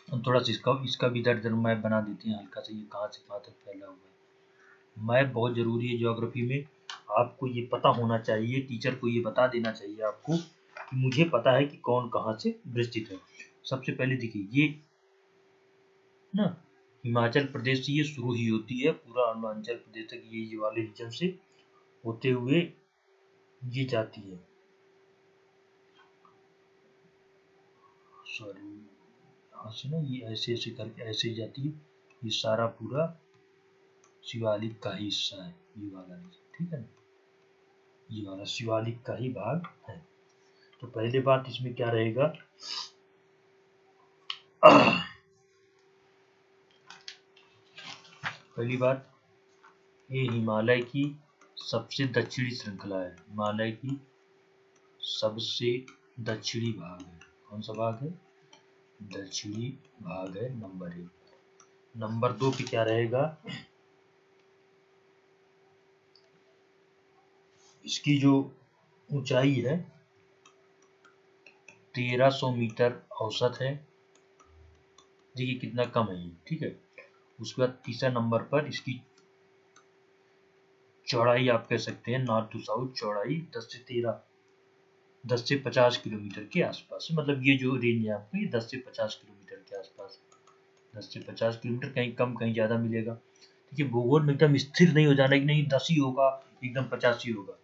A: हम थोड़ा सा इसका भी दर्ज मैप बना देते हैं हल्का सा, ये कहाँ से कहाँ तक फैला हुआ है। मैप बहुत जरूरी है ज्योग्राफी में, आपको ये पता होना चाहिए, टीचर को ये बता देना चाहिए आपको कि मुझे पता है कि कौन कहाँ से विस्तृत है। सबसे पहले देखिए ये ना हिमाचल प्रदेश से ये शुरू ही होती है, पूरा अरुणाचल प्रदेश तक ये वाले रीजन से होते हुए ये जाती है, सॉरी यहाँ से ना ये ऐसे ऐसे करके ऐसे ही जाती है, ये सारा पूरा शिवालिक का ही हिस्सा है, ये वाला रीजन, ठीक है ना, ये वाला शिवालिक का ही भाग है। तो पहले बात इसमें क्या रहेगा, पहली बात ये हिमालय की सबसे दक्षिणी श्रृंखला है, हिमालय की सबसे दक्षिणी भाग है। कौन सा भाग है? दक्षिणी भाग है नंबर 1। नंबर 2 पे क्या रहेगा? इसकी जो ऊंचाई है 1300 मीटर औसत है। देखिए कितना कम है ये, ठीक है। उसके बाद तीसरा नंबर पर इसकी चौड़ाई आप कह सकते हैं, नॉर्थ टू साउथ चौड़ाई 10 से 50 किलोमीटर के आसपास। मतलब ये जो रेंज है आपको, ये 10 से 50 किलोमीटर के आसपास, 10 से 50 किलोमीटर, कहीं कम कहीं ज़्यादा मिलेगा। देखिए भूगोल में एकदम स्थिर नहीं हो जाना कि नहीं 10 ही होगा, एकदम 50 ही होगा,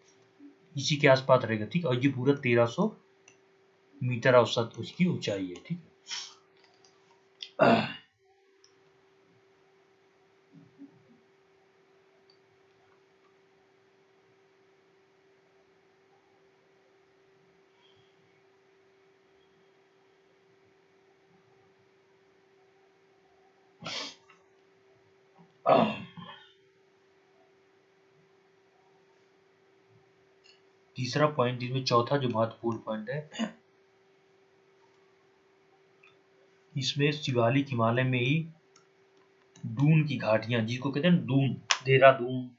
A: इसी के आसपास रहेगा, ठीक है। और ये पूरा 1300 मीटर औसत उसकी ऊंचाई है, ठीक है। तीसरा पॉइंट, इसमें चौथा जो महत्वपूर्ण पॉइंट है, इसमें शिवालिक हिमालय में ही दून की घाटियां, जिसको कहते हैं दून, देहरादून,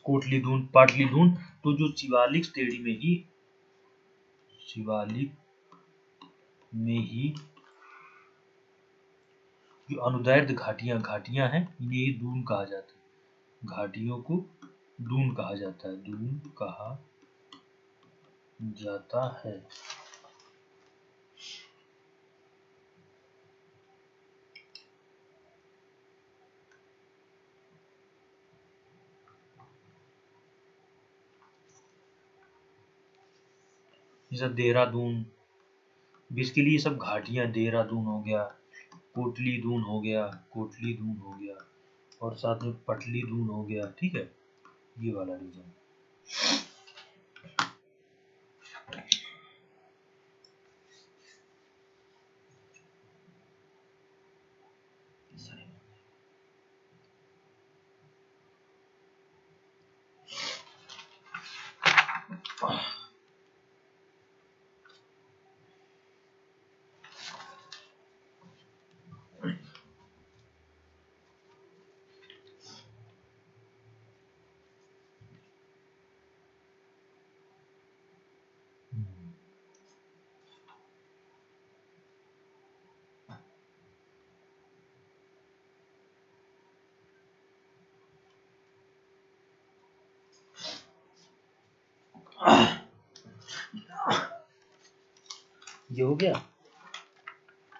A: कोटली दून, पाटली दून, तो जो शिवालिक श्रेणी में ही, शिवालिक में ही जो अनुदैर्ध्य घाटियां हैं, इन्हें ही दून कहा जाता है। घाटियों को दून कहा जाता है, दून कहा जाता है। जैसे देहरादून, बेसिकली ये सब घाटियां, देहरादून हो गया, कोटली दून हो गया, कोटली दून हो गया, और साथ में पटली दून हो गया, ठीक है, ये वाला रीजन। ये हो गया।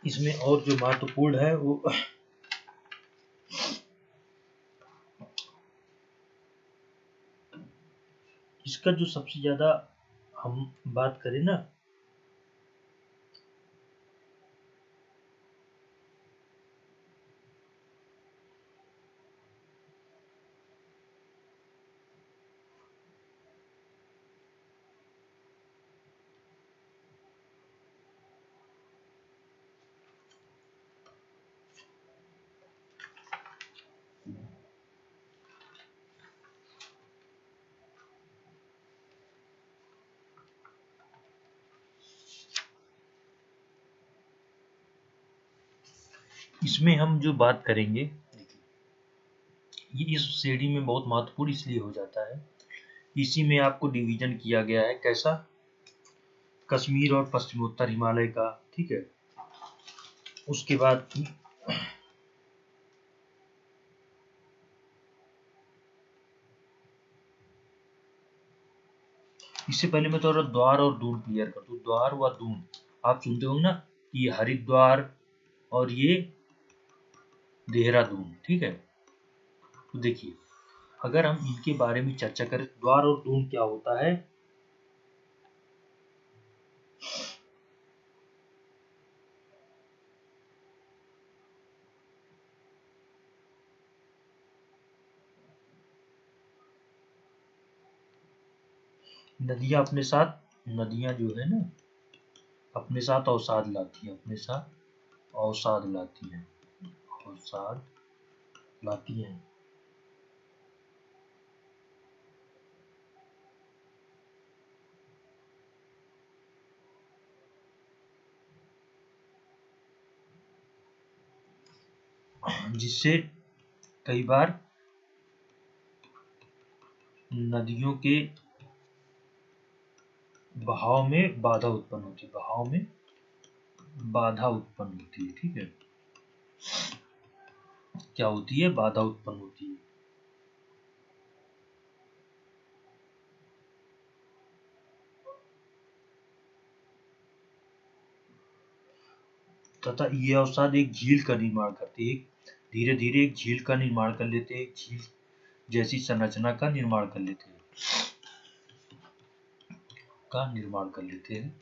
A: इसमें और जो महत्वपूर्ण है वो इसका जो सबसे ज्यादा हम बात करें ना, इसमें हम जो बात करेंगे, ये इस श्रेणी में बहुत महत्वपूर्ण इसलिए हो जाता है, इसी में आपको डिवीजन किया गया है, कैसा? कश्मीर और पश्चिमोत्तर हिमालय का, ठीक है। उसके बाद इससे पहले मैं थोड़ा द्वार और दून क्लियर कर दूं। द्वार व दून आप सुनते होंगे ना कि हरिद्वार और ये देहरादून, ठीक है। तो देखिए अगर हम इनके बारे में चर्चा करें, द्वार और दून क्या होता है। नदियां अपने साथ, नदियां जो है ना अपने साथ अवसाद लाती हैं, अपने साथ अवसाद लाती हैं, अवसाद लाती हैं। जिससे कई बार नदियों के बहाव में बाधा उत्पन्न होती है, बहाव में बाधा उत्पन्न होती है। ठीक है, क्या होती है? बाधा उत्पन्न होती है। तथा ये अवसाद एक झील का निर्माण करती है, धीरे धीरे एक झील का निर्माण कर लेते हैं, एक झील जैसी संरचना का निर्माण कर लेते हैं,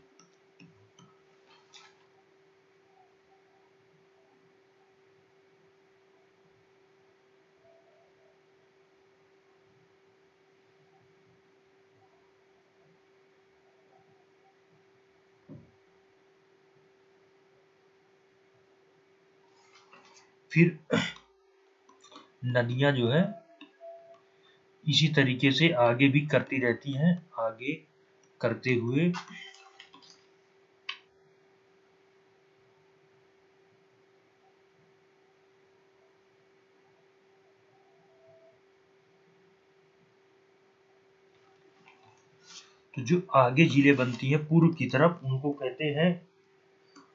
A: फिर नदियां जो है इसी तरीके से आगे भी करती रहती हैं, आगे करते हुए तो जो आगे झीलें बनती हैं पूर्व की तरफ, उनको कहते हैं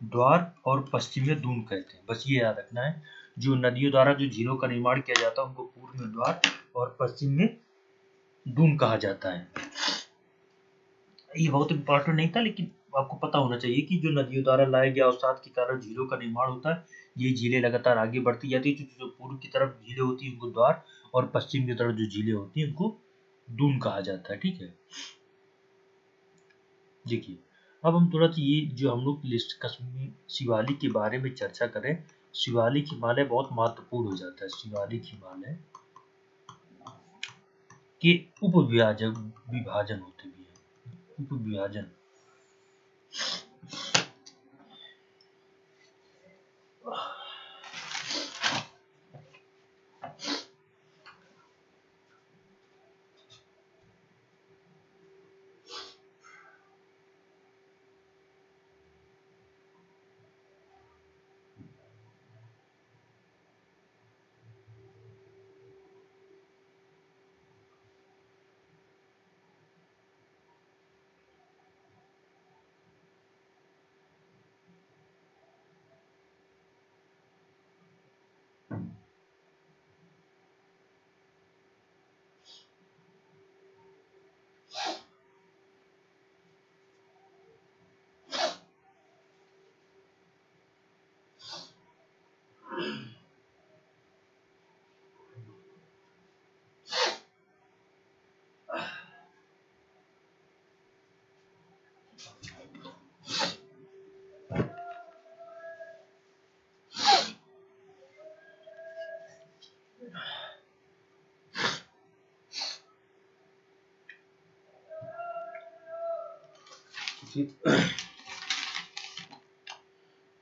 A: द्वार, और पश्चिम में दून कहते हैं। बस ये याद रखना है, जो नदियों द्वारा जो झीलों का निर्माण किया जाता है उनको पूर्व में द्वार और पश्चिम में दून कहा जाता है। ये बहुत इंपॉर्टेंट नहीं था, लेकिन आपको पता होना चाहिए कि जो नदियों द्वारा लाए गए अवसाद के कारण झीलों का निर्माण होता है, ये झीलें लगातार आगे बढ़ती जाती है। जो पूर्व की तरफ झीलें होती हैं उनको द्वार, और पश्चिम की तरफ जो झीलें होती हैं उनको दून कहा जाता है। ठीक है, देखिए अब हम थोड़ा सा ये जो हम लोग लिस्ट कश्मीर शिवालिक के बारे में चर्चा करें। शिवालिक हिमालय बहुत महत्वपूर्ण हो जाता है। शिवालिक हिमालय के विभाजन होते भी हैं, उपविभाजन।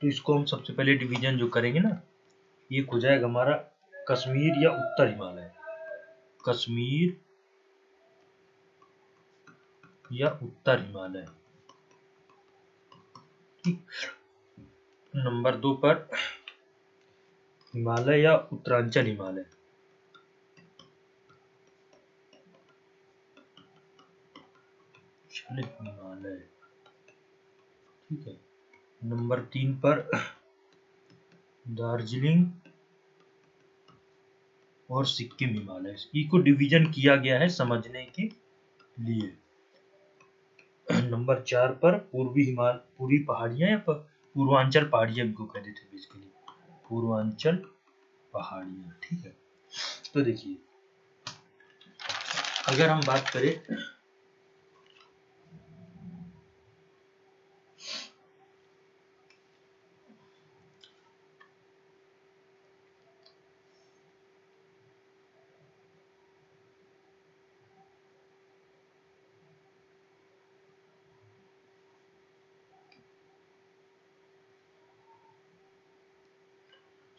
A: तो इसको हम सबसे पहले डिवीजन जो करेंगे ना, ये हो जाएगा हमारा कश्मीर या उत्तर हिमालय। कश्मीर या उत्तर हिमालय। नंबर 2 पर हिमालय या उत्तरांचल हिमालय। हिमालय, ठीक है। नंबर 3 पर दार्जिलिंग और सिक्किम हिमालय। इसको डिवीजन किया गया है समझने के लिए। नंबर 4 पर पूर्वी पहाड़ियां या पूर्वांचल पहाड़ियां इनको कह देते हैं बेसिकली, पूर्वांचल पहाड़ियां। ठीक है, तो देखिए अगर हम बात करें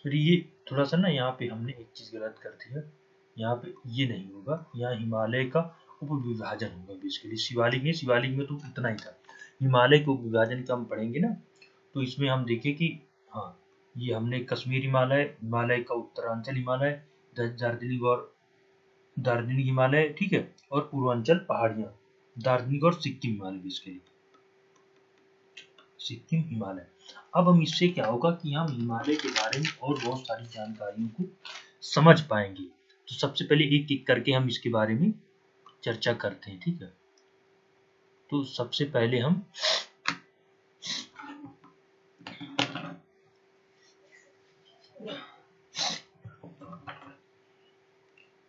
A: फिर ये थोड़ा सा ना, यहाँ पे हमने एक चीज गलत कर दी है। यहाँ पे ये नहीं होगा, यहाँ हिमालय का उपविभाजन होगा बेसिकली। शिवालिक में तो इतना ही था। हिमालय के उपविभाजन का हम पढ़ेंगे ना, तो इसमें हम देखें कि हाँ ये हमने कश्मीर हिमालय, हिमालय का उत्तरांचल हिमालय, दार्जिलिंग हिमालय, ठीक है, और पूर्वांचल पहाड़ियाँ, दार्जिलिंग और सिक्किम हिमालय बेसिकली, सिक्किम हिमालय। अब हम इससे क्या होगा कि हम हिमालय के बारे में और बहुत सारी जानकारियों को समझ पाएंगे। तो सबसे पहले एक एक करके हम इसके बारे में चर्चा करते हैं, ठीक है। तो सबसे पहले हम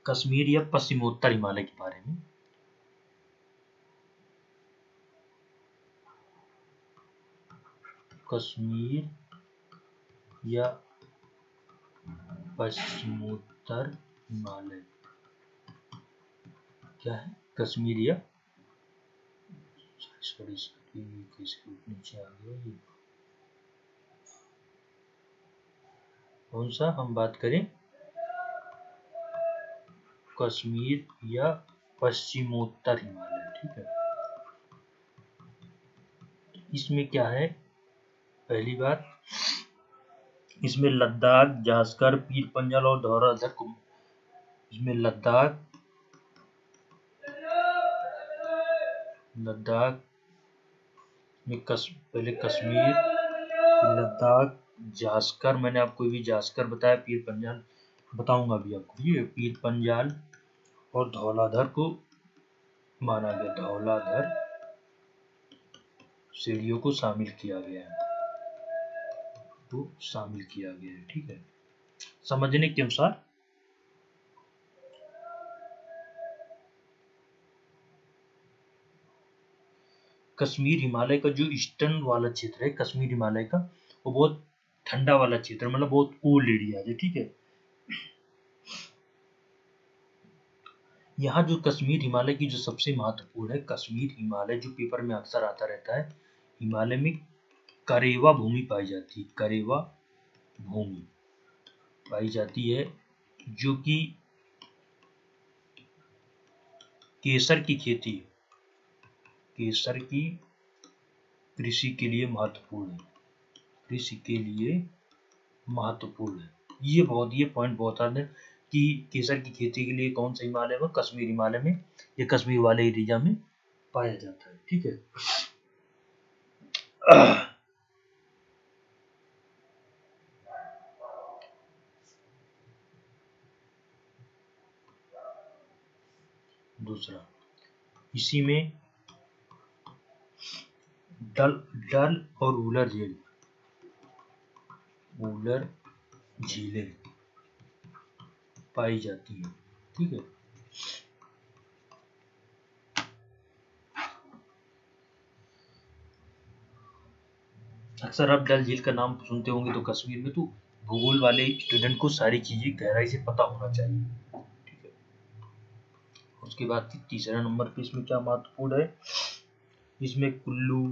A: कश्मीर या पश्चिमोत्तर हिमालय के बारे में। कश्मीर या पश्चिमोत्तर हिमालय क्या है? कश्मीर या नीचे आ गया ये, कौन सा हम बात करें? कश्मीर या पश्चिमोत्तर हिमालय, ठीक है। इसमें क्या है? पहली बात, इसमें लद्दाख, जास्कर, पीर पंजाल और धौलाधर को, इसमें लद्दाख में पहले कश्मीर, लद्दाख, जास्कर, मैंने आपको भी जास्कर बताया, पीर पंजाल बताऊंगा अभी आपको, ये पीर पंजाल और धौलाधर को माना गया, धौलाधर सीढ़ियों को शामिल किया गया है, तो शामिल किया गया है, ठीक है। समझने के अनुसार कश्मीर हिमालय का जो ईस्टर्न वाला क्षेत्र है, कश्मीर हिमालय का, वो बहुत ठंडा वाला क्षेत्र है, मतलब बहुत कोल्ड एरिया है, ठीक है। यहाँ जो कश्मीर हिमालय की जो सबसे महत्वपूर्ण है, कश्मीर हिमालय जो पेपर में अक्सर आता रहता है, हिमालय में करेवा भूमि पाई जाती है, करेवा भूमि पाई जाती है, जो कि केसर की खेती, केसर की कृषि के लिए महत्वपूर्ण है, कृषि के लिए महत्वपूर्ण है। ये पॉइंट बहुत आते हैं कि केसर की खेती के लिए कौन सा हिमालय में, कश्मीर हिमालय में, या कश्मीर वाले एरिया में पाया जाता है, ठीक है। दूसरा, इसी में डल और वुलर झीलें पाई जाती हैं, ठीक है। अक्सर आप डल झील का नाम सुनते होंगे, तो कश्मीर में तो भूगोल वाले स्टूडेंट को सारी चीजें गहराई से पता होना चाहिए, ठीक है। उसके बाद तीसरा नंबर पे इसमें क्या महत्वपूर्ण है, इसमें कुल्लू,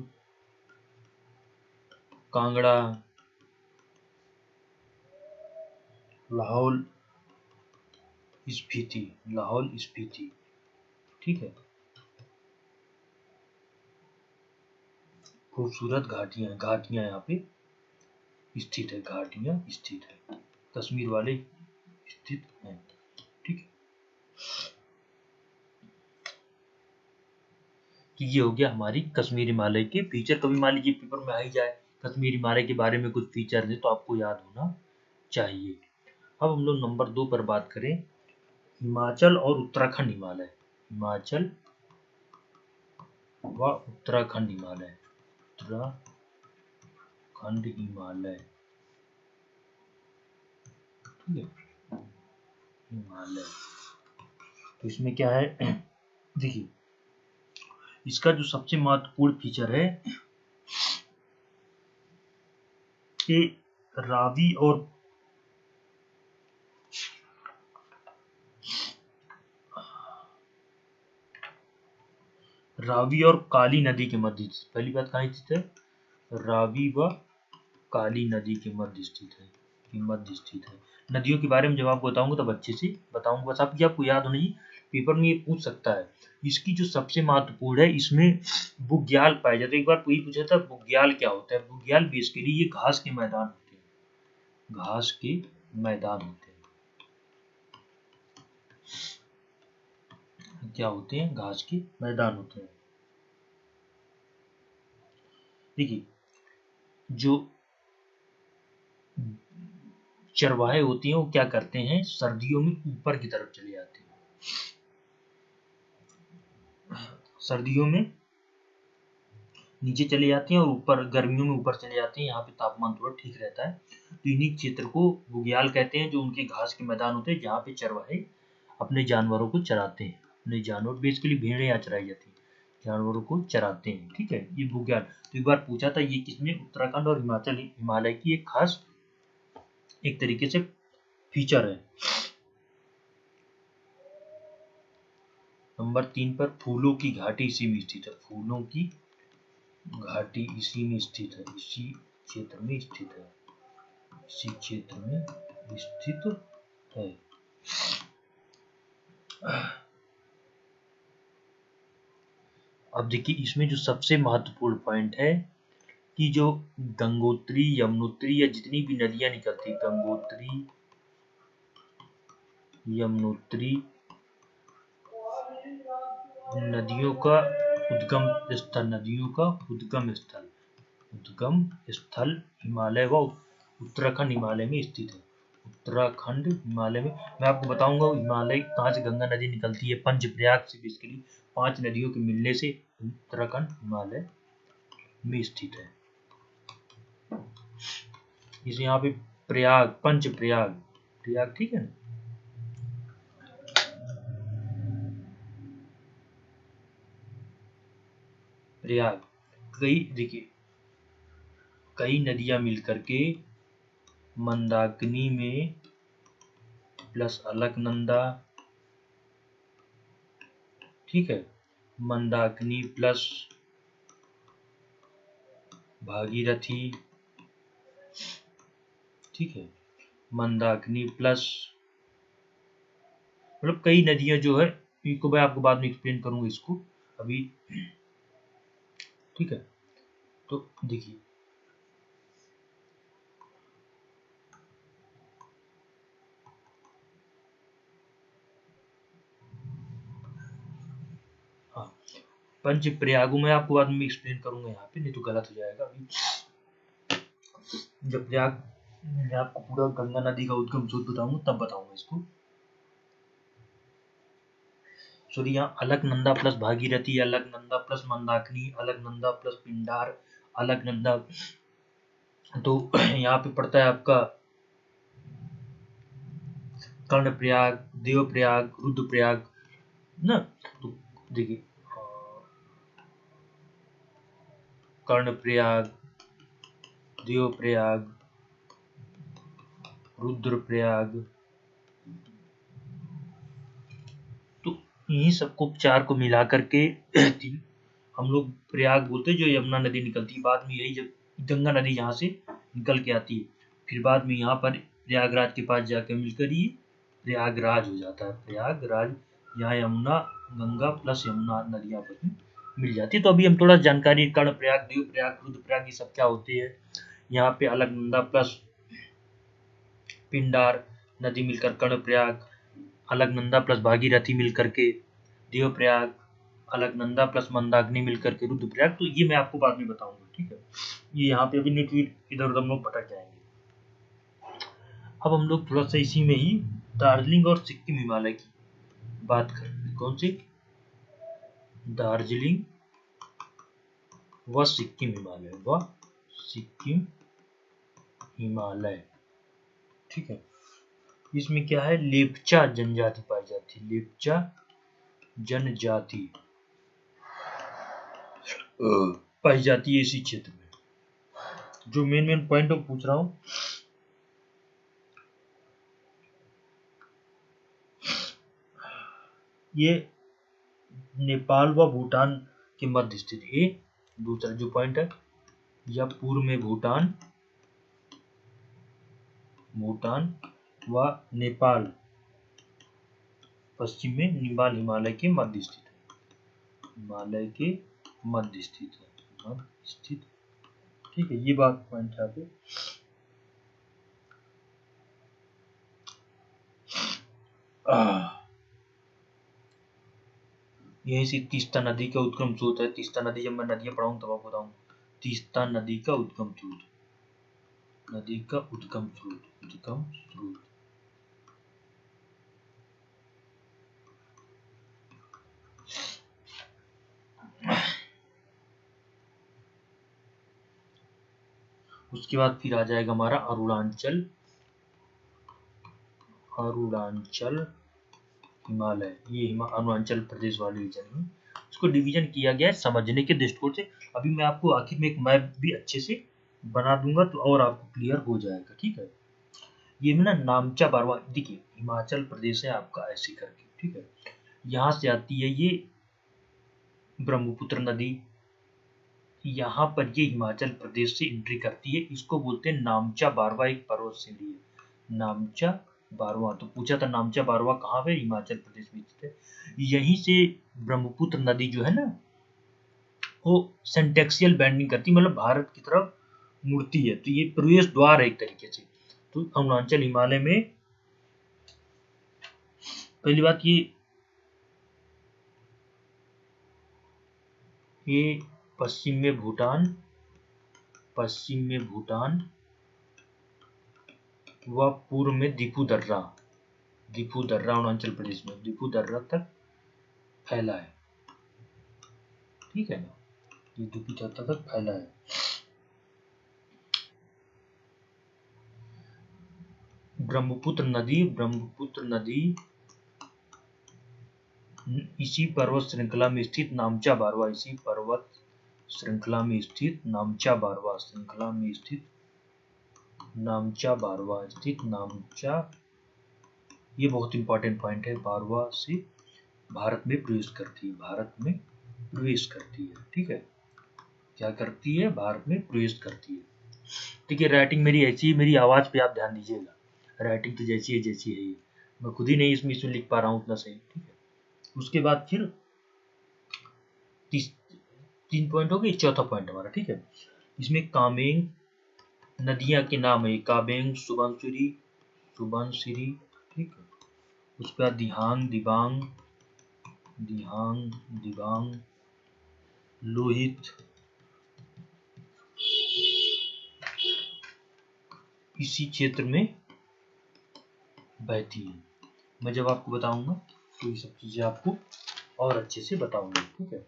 A: कांगड़ा, लाहौल स्पीति, ठीक है। खूबसूरत घाटियां यहाँ पे स्थित है, घाटियां स्थित है, कश्मीर वाले स्थित हैं, ठीक है। कि ये हो गया हमारी कश्मीर हिमालय के फीचर। कभी मान लीजिए पेपर में आ ही जाए कश्मीर हिमालय के बारे में कुछ फीचर है, तो आपको याद होना चाहिए। अब हम लोग नंबर 2 पर बात करें, हिमाचल और उत्तराखंड हिमालय, हिमाचल व उत्तराखंड हिमालय, उत्तराखंड हिमालय, ठीक है, हिमालय। तो इसमें क्या है, देखिए इसका जो सबसे महत्वपूर्ण फीचर है, कि रावी और काली नदी के मध्य, पहली बात कहाँ स्थित है, रावी व काली नदी के मध्य स्थित है, नदियों के बारे में जब आपको बताऊंगा तब अच्छे से बताऊंगा, बस आपको याद होना, पेपर में ये पूछ सकता है। इसकी जो सबसे महत्वपूर्ण है, इसमें बुग्याल पाए जाते हैं। एक बार पूछा था बुग्याल क्या होता है, बुग्याल बेसिकली ये घास के मैदान होते हैं, घास के मैदान होते हैं। क्या होते हैं? घास के मैदान होते हैं। देखिए, जो चरवाहे होती हैं वो क्या करते हैं, सर्दियों में ऊपर की तरफ चले जाते हैं। सर्दियों में नीचे चले जाते हैं और ऊपर गर्मियों में ऊपर चले जाते हैं। यहाँ पे तापमान थोड़ा ठीक रहता है। तो इन्हीं क्षेत्र को बुग्याल कहते हैं, जो उनके घास के मैदान होते हैं जहाँ पे चरवाहे अपने जानवरों को चराते हैं। अपने जानवर, बेसिकली भेड़ें यहाँ चराई जाती हैं, जानवरों को चराते हैं। ठीक है, ये बुग्याल। तो एक बार पूछा था ये किसमें, उत्तराखंड और हिमालय की एक खास एक तरीके से फीचर है। नंबर 3 पर फूलों की घाटी इसी में स्थित है। फूलों की घाटी इसी में स्थित है, इसी क्षेत्र में स्थित है, इसी क्षेत्र में स्थित है। अब देखिए, इसमें जो सबसे महत्वपूर्ण पॉइंट है कि जो गंगोत्री, यमुनोत्री या जितनी भी नदियां निकलती, गंगोत्री, यमुनोत्री नदियों का उद्गम स्थल, नदियों का उद्गम स्थल, उद्गम स्थल हिमालय व उत्तराखंड हिमालय में स्थित है। उत्तराखंड हिमालय में, मैं आपको बताऊंगा हिमालय कहाँ से गंगा नदी निकलती है। पंचप्रयाग से, बेसिकली 5 नदियों के मिलने से उत्तराखंड हिमालय में स्थित है। इसे यहाँ पे प्रयाग, पंचप्रयाग, प्रयाग, ठीक है ना। प्रयाग, कई, देखिए कई नदियां मिलकर के मंदाकिनी में प्लस अलकनंदा, ठीक है, मंदाकिनी प्लस भागीरथी, ठीक है, मंदाकिनी प्लस, मतलब कई नदियां जो है, इनको मैं आपको बाद में एक्सप्लेन करूंगा इसको अभी। ठीक है, तो देखिए हाँ, पंच प्रयागों में आपको बाद में एक्सप्लेन करूंगा यहाँ पे, नहीं तो गलत हो जाएगा। अभी जब प्रयाग मैं आपको पूरा गंगा नदी का उद्गम स्रोत बताऊंगा तब बताऊंगा इसको। सॉरी, यहाँ Alaknanda plus Bhagirathi, Alaknanda plus Mandakini, Alaknanda plus Pindar, Alaknanda, तो यहाँ पे पड़ता है आपका कर्णप्रयाग, देवप्रयाग, रुद्रप्रयाग ना। तो देखिए, कर्णप्रयाग, देवप्रयाग, रुद्रप्रयाग, तो इन्हीं सबको 4 को मिला करके हम लोग प्रयाग बोलते हैं, जो यमुना नदी निकलती है। बाद में यही जब गंगा नदी यहाँ से निकल के आती है, फिर बाद में यहाँ पर प्रयागराज के पास जाकर मिलकर ये प्रयागराज हो जाता है। प्रयागराज, यहाँ यमुना, गंगा प्लस यमुना नदियाँ पर मिल जाती है। तो अभी हम थोड़ा जानकारी, कर्ण प्रयाग, देव प्रयाग, रुद्र प्रयाग, ये सब क्या होते हैं। यहाँ पे अलकनंदा प्लस पिंडार नदी मिलकर कर्णप्रयाग, अलकनंदा प्लस भागीरथी मिलकर के देवप्रयाग, अलकनंदा प्लस मंदाकिनी मिलकर के रुद्रप्रयाग। तो ये मैं आपको बाद में बताऊंगा, ठीक है। ये यहाँ पे अभी नहीं तो इधर उधर हम लोग भटक जाएंगे। अब हम लोग थोड़ा सा इसी में ही दार्जिलिंग और सिक्किम हिमालय की बात करें। कौन सी? दार्जिलिंग व सिक्किम हिमालय, व सिक्किम हिमालय, ठीक है। इसमें क्या है, लेप्चा जनजाति पाई जाती है, लेप्चा जनजाति पाई जाती है इसी क्षेत्र में। जो मेन मेन पॉइंट मैं पूछ रहा हूं, ये नेपाल व भूटान के मध्य स्थित है। दूसरा जो पॉइंट है, या पूर्व में भूटान, भूटान व नेपाल, पश्चिम में नेपाल हिमालय के मध्य स्थित है, हिमालय के मध्य स्थित है, मध्य स्थित, ठीक है। ये बात पॉइंट है पे। यही से तीस्ता नदी का उद्गम स्रोत है। तीस्ता नदी, जब मैं नदियां पढ़ाऊँ तब आपको बताऊँ। तीस्ता नदी का उद्गम स्रोत, नदी का उद्गम स्रोत, उद्गम स्रोत। उसके बाद फिर आ जाएगा हमारा अरुणाचल, अरुणाचल हिमालय। ये अरुणाचल प्रदेश वाले रीजन में इसको डिवीजन किया गया है समझने के दृष्टिकोण से। अभी मैं आपको आखिर में एक मैप भी अच्छे से बना दूंगा तो और आपको क्लियर हो जाएगा, ठीक है। ये ना नामचा बारवा, देखिए हिमाचल प्रदेश है आपका ऐसे करके, ठीक है। यहाँ से आती है ये ब्रह्मपुत्र नदी, यहाँ पर ये हिमाचल प्रदेश से एंट्री करती है। इसको बोलते हैं नामचा बारवा, एक पर्वत श्रेणी है नामचा बारवा। तो पूछा था नामचा बारवा कहाँ पे, हिमाचल प्रदेश में स्थित है। यहीं से ब्रह्मपुत्र नदी जो है ना वो सेंटेक्सियल बैंडिंग करती, मतलब भारत की तरफ मुड़ती है। तो ये प्रवेश द्वार है एक तरीके से। तो अरुणाचल हिमालय में पहली बात ये पश्चिम में भूटान, पश्चिम में भूटान व पूर्व में दीपू दर्रा, दीपू दर्रा अरुणाचल प्रदेश में दीपू दर्रा तक फैला है, ठीक है ना। ये दीपू दर्रा तक फैला है। ब्रह्मपुत्र नदी, ब्रह्मपुत्र नदी इसी पर्वत श्रृंखला में स्थित नामचा बारवा, इसी पर्वत श्रृंखला में स्थित नामचा बारवा, श्रृंखला में स्थित नामचा बारवा, स्थित नामचा, ये बहुत इंपॉर्टेंट पॉइंट है। बारवा से भारत में प्रवेश करती है, भारत में प्रवेश करती है, ठीक है। क्या करती है, भारत में प्रवेश करती है। देखिए राइटिंग मेरी ऐसी है, मेरी आवाज पे आप ध्यान दीजिएगा। राइटिंग तो जैसी है जैसी है, मैं खुद ही नहीं इसमें लिख पा रहा हूँ उतना सही, ठीक है। उसके बाद फिर 3 पॉइंट हो गए, चौथा पॉइंट हमारा, ठीक है। इसमें कामेंग नदियां के नाम है, कामेंग, सुबनसिरी, सुबनसिरी, ठीक है। उसके बाद दिहांग, दिबांग, दिहांग, दिबांग, लोहित, इसी क्षेत्र में बहती है। मैं जब आपको बताऊंगा तो ये सब चीजें आपको और अच्छे से बताऊंगा, ठीक है।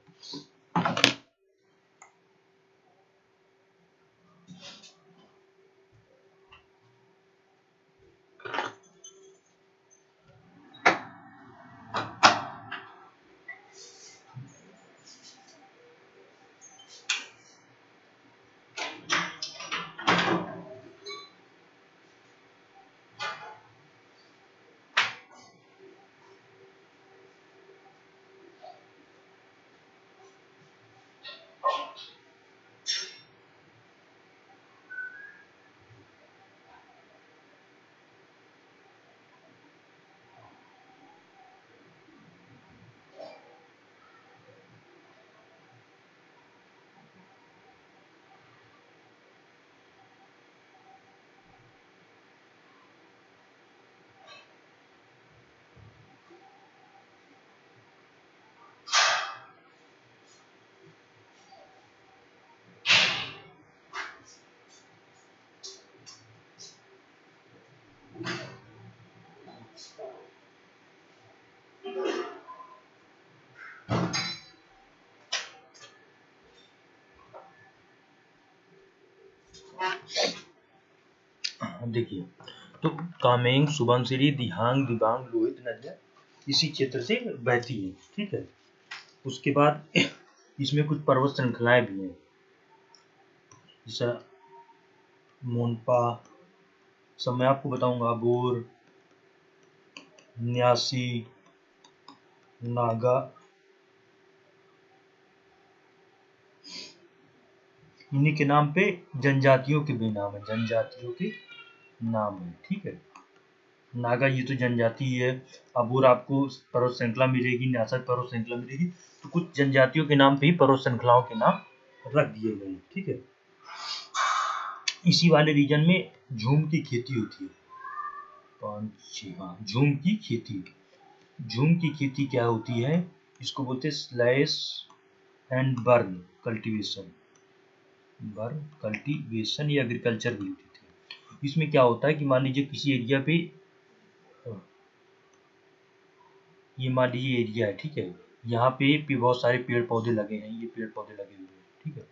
A: देखिए तो कामेंग, सुबनसिरी, दिहांग, दिबांग, लोहित नदियां इसी क्षेत्र से बहती है, ठीक है। उसके बाद इसमें कुछ पर्वत श्रृंखलाएं भी हैं, जैसा मोनपा, सब मैं आपको बताऊंगा, बोर, न्यासी, नागा, इन्हीं के नाम पे जनजातियों के भी नाम है, जनजातियों के नाम है, ठीक है। नागा ये तो जनजाति है, अबूर आपको पर्वत श्रृंखला मिलेगी, न्यासा पर्वत श्रृंखला मिलेगी। तो कुछ जनजातियों के नाम पे ही पर्वत श्रृंखलाओं के नाम रख दिए गए, ठीक है। इसी वाले रीजन में झूम की खेती होती है, हाँ झूम की खेती। झूम की खेती क्या होती है, इसको बोलते हैं slash and burn cultivation, burn cultivation या एग्रीकल्चर भी होती है। इसमें क्या होता है कि मान लीजिए किसी एरिया पे, ये मान लीजिए एरिया है, ठीक है, यहाँ पे बहुत सारे पेड़ पौधे लगे हैं, ये पेड़ पौधे लगे हुए हैं, ठीक है।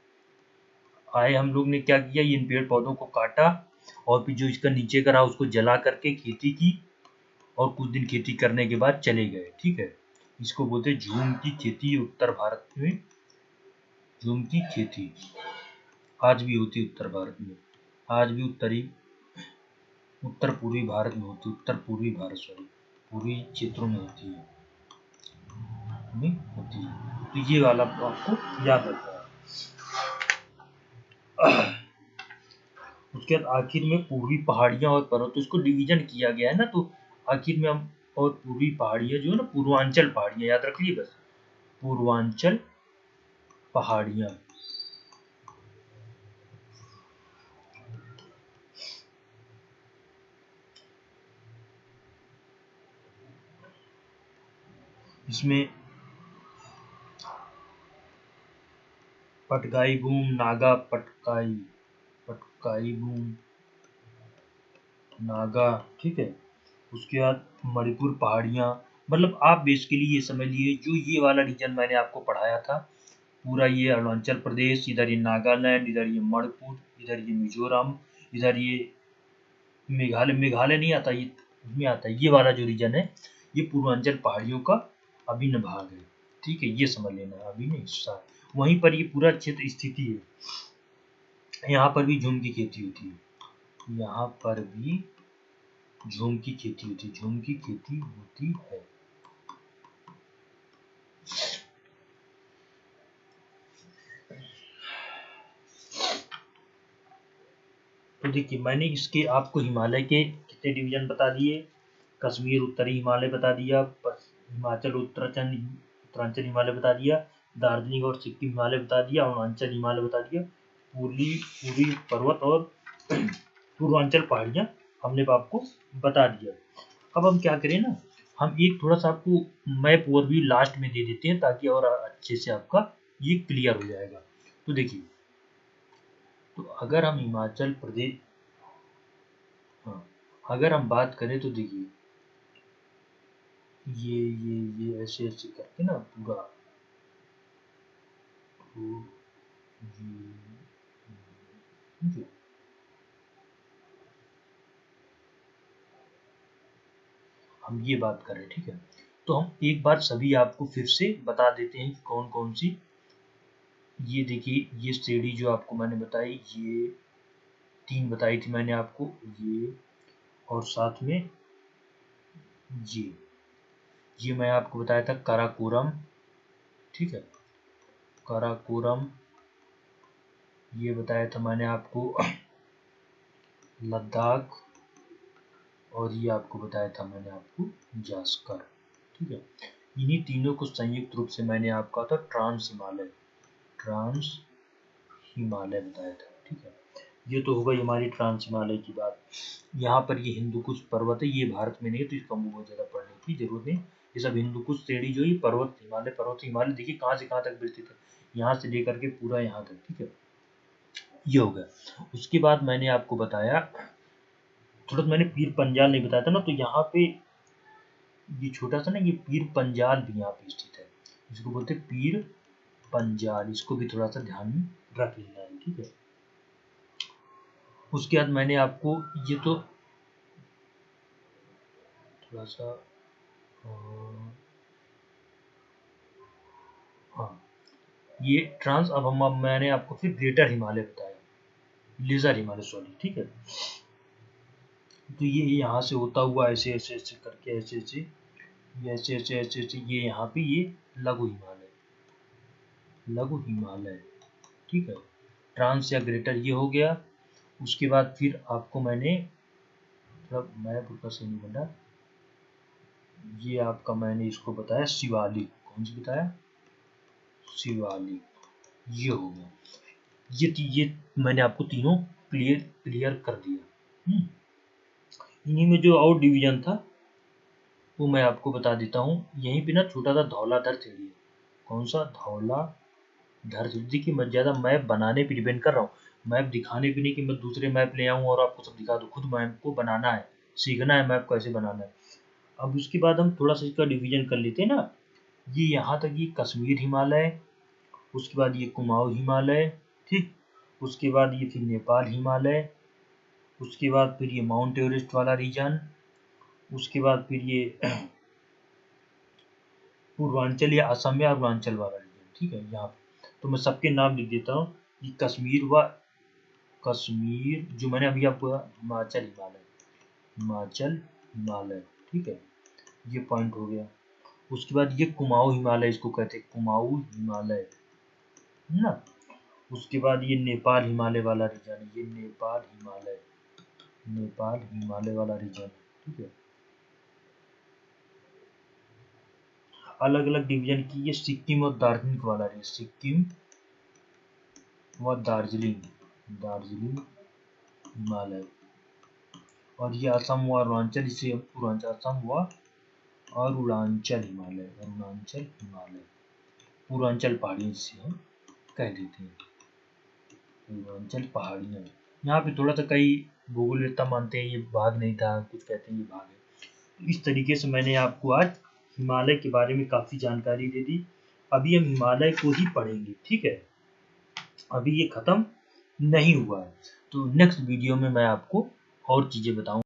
A: आए हम लोग ने क्या किया, इन पेड़ पौधों को काटा और फिर जो इसका नीचे का रहा उसको जला करके खेती की, और कुछ दिन खेती करने के बाद चले गए, ठीक है। इसको बोलते हैं झूम की खेती। उत्तर भारत में झूम की खेती आज भी होती है, उत्तर भारत में आज भी उत्तर पूर्वी भारत में होती है, उत्तर पूर्वी भारत सॉरी पूर्वी क्षेत्रों में होती है, तो ये वाला आपको याद रखना है। उसके बाद आखिर में पूर्वी पहाड़ियां और पर्वत, तो इसको डिवीजन किया गया है ना, तो आखिर में हम, और पूर्वी पहाड़ियां जो है ना, पूर्वांचल पहाड़ियां याद रखिए बस, पूर्वांचल पहाड़ियां। इसमें पटकाई बूम, नागा पटकाई बूम, नागा, ठीक है। उसके बाद मणिपुर पहाड़ियाँ, मतलब आप बेसिकली ये समझ लिए जो ये वाला रीजन मैंने आपको पढ़ाया था, पूरा ये अरुणाचल प्रदेश, इधर ये नागालैंड, इधर ये मणिपुर, इधर ये मिजोरम, इधर ये मेघालय नहीं आता, ये उसमें आता है, ये वाला जो रीजन है ये पूर्वांचल पहाड़ियों का अभिन्न भाग है, ठीक है, ये समझ लेना, अभिन्न हिस्सा। वहीं पर ये पूरा क्षेत्र स्थिति है, यहाँ पर भी झूम की खेती होती है, यहाँ पर भी झूम की खेती होती है, झूम की खेती होती है। तो देखिए मैंने इसके आपको हिमालय के कितने डिवीजन बता दिए, कश्मीर उत्तरी हिमालय बता दिया, हिमाचल उत्तरांचल हिमालय बता दिया, दार्जिलिंग और सिक्किम हिमालय बता दिया, अरुणाचल हिमालय बता दिया, पूर्वी पर्वत और पूर्वांचल पहाड़ियाँ हमने आपको बता दिया। अब हम क्या करें ना, हम एक थोड़ा सा आपको मैप ओवरव्यू लास्ट में दे देते हैं, ताकि और अच्छे से आपका ये क्लियर हो जाएगा। तो देखिए, तो अगर हम हिमाचल प्रदेश, हाँ, अगर हम बात करें तो देखिए ये ऐसे ऐसे करके ना पूरा, तो ये हम ये बात कर रहे हैं, ठीक है। तो हम एक बार सभी आपको फिर से बता देते हैं कि कौन कौन सी, ये देखिए ये श्रेणी जो आपको मैंने बताई, ये 3 बताई थी मैंने आपको, ये और साथ में ये मैं आपको बताया था काराकोरम, ठीक है, काराकोरम, ये बताया था मैंने आपको लद्दाख, और ये आपको बताया था मैंने आपको जास्कर, ठीक है। इन्हीं तीनों को संयुक्त रूप से मैंने आपका था ट्रांस हिमालय बताया था, ठीक है। ये तो हो गई हमारी ट्रांस हिमालय की बात। यहाँ पर ये हिंदुकुश पर्वत है, ये भारत में नहीं है, तो इसका बहुत ज़्यादा पढ़ने की जरूरत नहीं। ये सब हिंदुकुश श्रेणी जो ये पर्वत हिमालय देखिए कहाँ से कहाँ तक विस्तृत है, यहाँ से लेकर के पूरा यहाँ तक, ठीक है, ये हो गया। उसके बाद मैंने आपको बताया, थोड़ा सा मैंने पीर पंजाल नहीं बताया था ना, तो यहाँ पे ये छोटा सा ना, ये पीर पंजाल भी यहाँ पे स्थित है, इसको बोलते हैं पीर पंजाल, इसको भी थोड़ा सा ध्यान में रख लेना है, ठीक है। उसके बाद मैंने आपको ये तो थोड़ा सा हाँ, ये ट्रांस, अब मैंने आपको फिर ग्रेटर हिमालय बताया, लेजर हिमालय सॉरी, ठीक है। तो ये यहाँ से होता हुआ ऐसे ऐसे ऐसे करके ऐसे ऐसे ये ऐसे ऐसे ऐसे ऐसे ये यहाँ पे ये लघु हिमालय, ठीक है, ट्रांस या ग्रेटर ये हो गया। उसके बाद फिर आपको मैंने, मतलब मैप ऊपर से नहीं बना, ये आपका मैंने इसको बताया शिवालिक, कौन सी बताया, शिवालिक, ये हो गया। ये मैंने आपको तीनों क्लियर कर दिया। इन्हीं में जो और डिवीजन था, वो मैं आपको बता देता हूँ। यहीं पे ना छोटा सा धौलाधर सीढ़ी है। कौन सा? धौलाधर सीढ़ी। देखिए मैं ज़्यादा मैप बनाने पे डिपेंड कर रहा हूँ, मैप दिखाने पे नहीं कि मैं दूसरे मैप ले आऊँ और आपको सब दिखा दूँ। खुद मैप को बनाना है, सीखना है मैप कैसे बनाना है। अब उसके बाद हम थोड़ा सा इसका डिवीजन कर लेते हैं ना। ये यहाँ तक ये कश्मीर हिमालय, उसके बाद ये कुमाऊँ हिमालय, ठीक, उसके बाद ये फिर नेपाल हिमालय, उसके बाद फिर ये माउंट एवरेस्ट वाला रीजन, उसके बाद फिर ये पूर्वांचल या असम या अरुणाचल वाला रीजन, ठीक है। यहाँ पे तो मैं सबके नाम लिख देता हूँ। ये कश्मीर जो मैंने अभी आपको हिमाचल हिमालय, ठीक है, ये पॉइंट हो गया। उसके बाद ये कुमाऊँ हिमालय, इसको कहते हैं कुमाऊँ हिमालय, है ना। उसके बाद ये नेपाल हिमालय वाला रीजन है, ये नेपाल हिमालय वाला रीजन, ठीक है। अलग अलग डिवीजन की ये सिक्किम और दार्जिलिंग वाला रीजन, सिक्किम व दार्जिलिंग हिमालय। और ये असम व अरुणाचल, इसे असम व अरुणाचल हिमालय, पूर्वांचल पहाड़ियाँ जिसे हम कह देते हैं, पूर्वांचल पहाड़ियाँ। यहाँ पे थोड़ा सा कई भूगोलवेत्ता मानते हैं ये भाग नहीं था, कुछ कहते हैं ये भाग है। तो इस तरीके से मैंने आपको आज हिमालय के बारे में काफ़ी जानकारी दे दी। अभी हम हिमालय को ही पढ़ेंगे, ठीक है, अभी ये ख़त्म नहीं हुआ है। तो नेक्स्ट वीडियो में मैं आपको और चीज़ें बताऊँगा।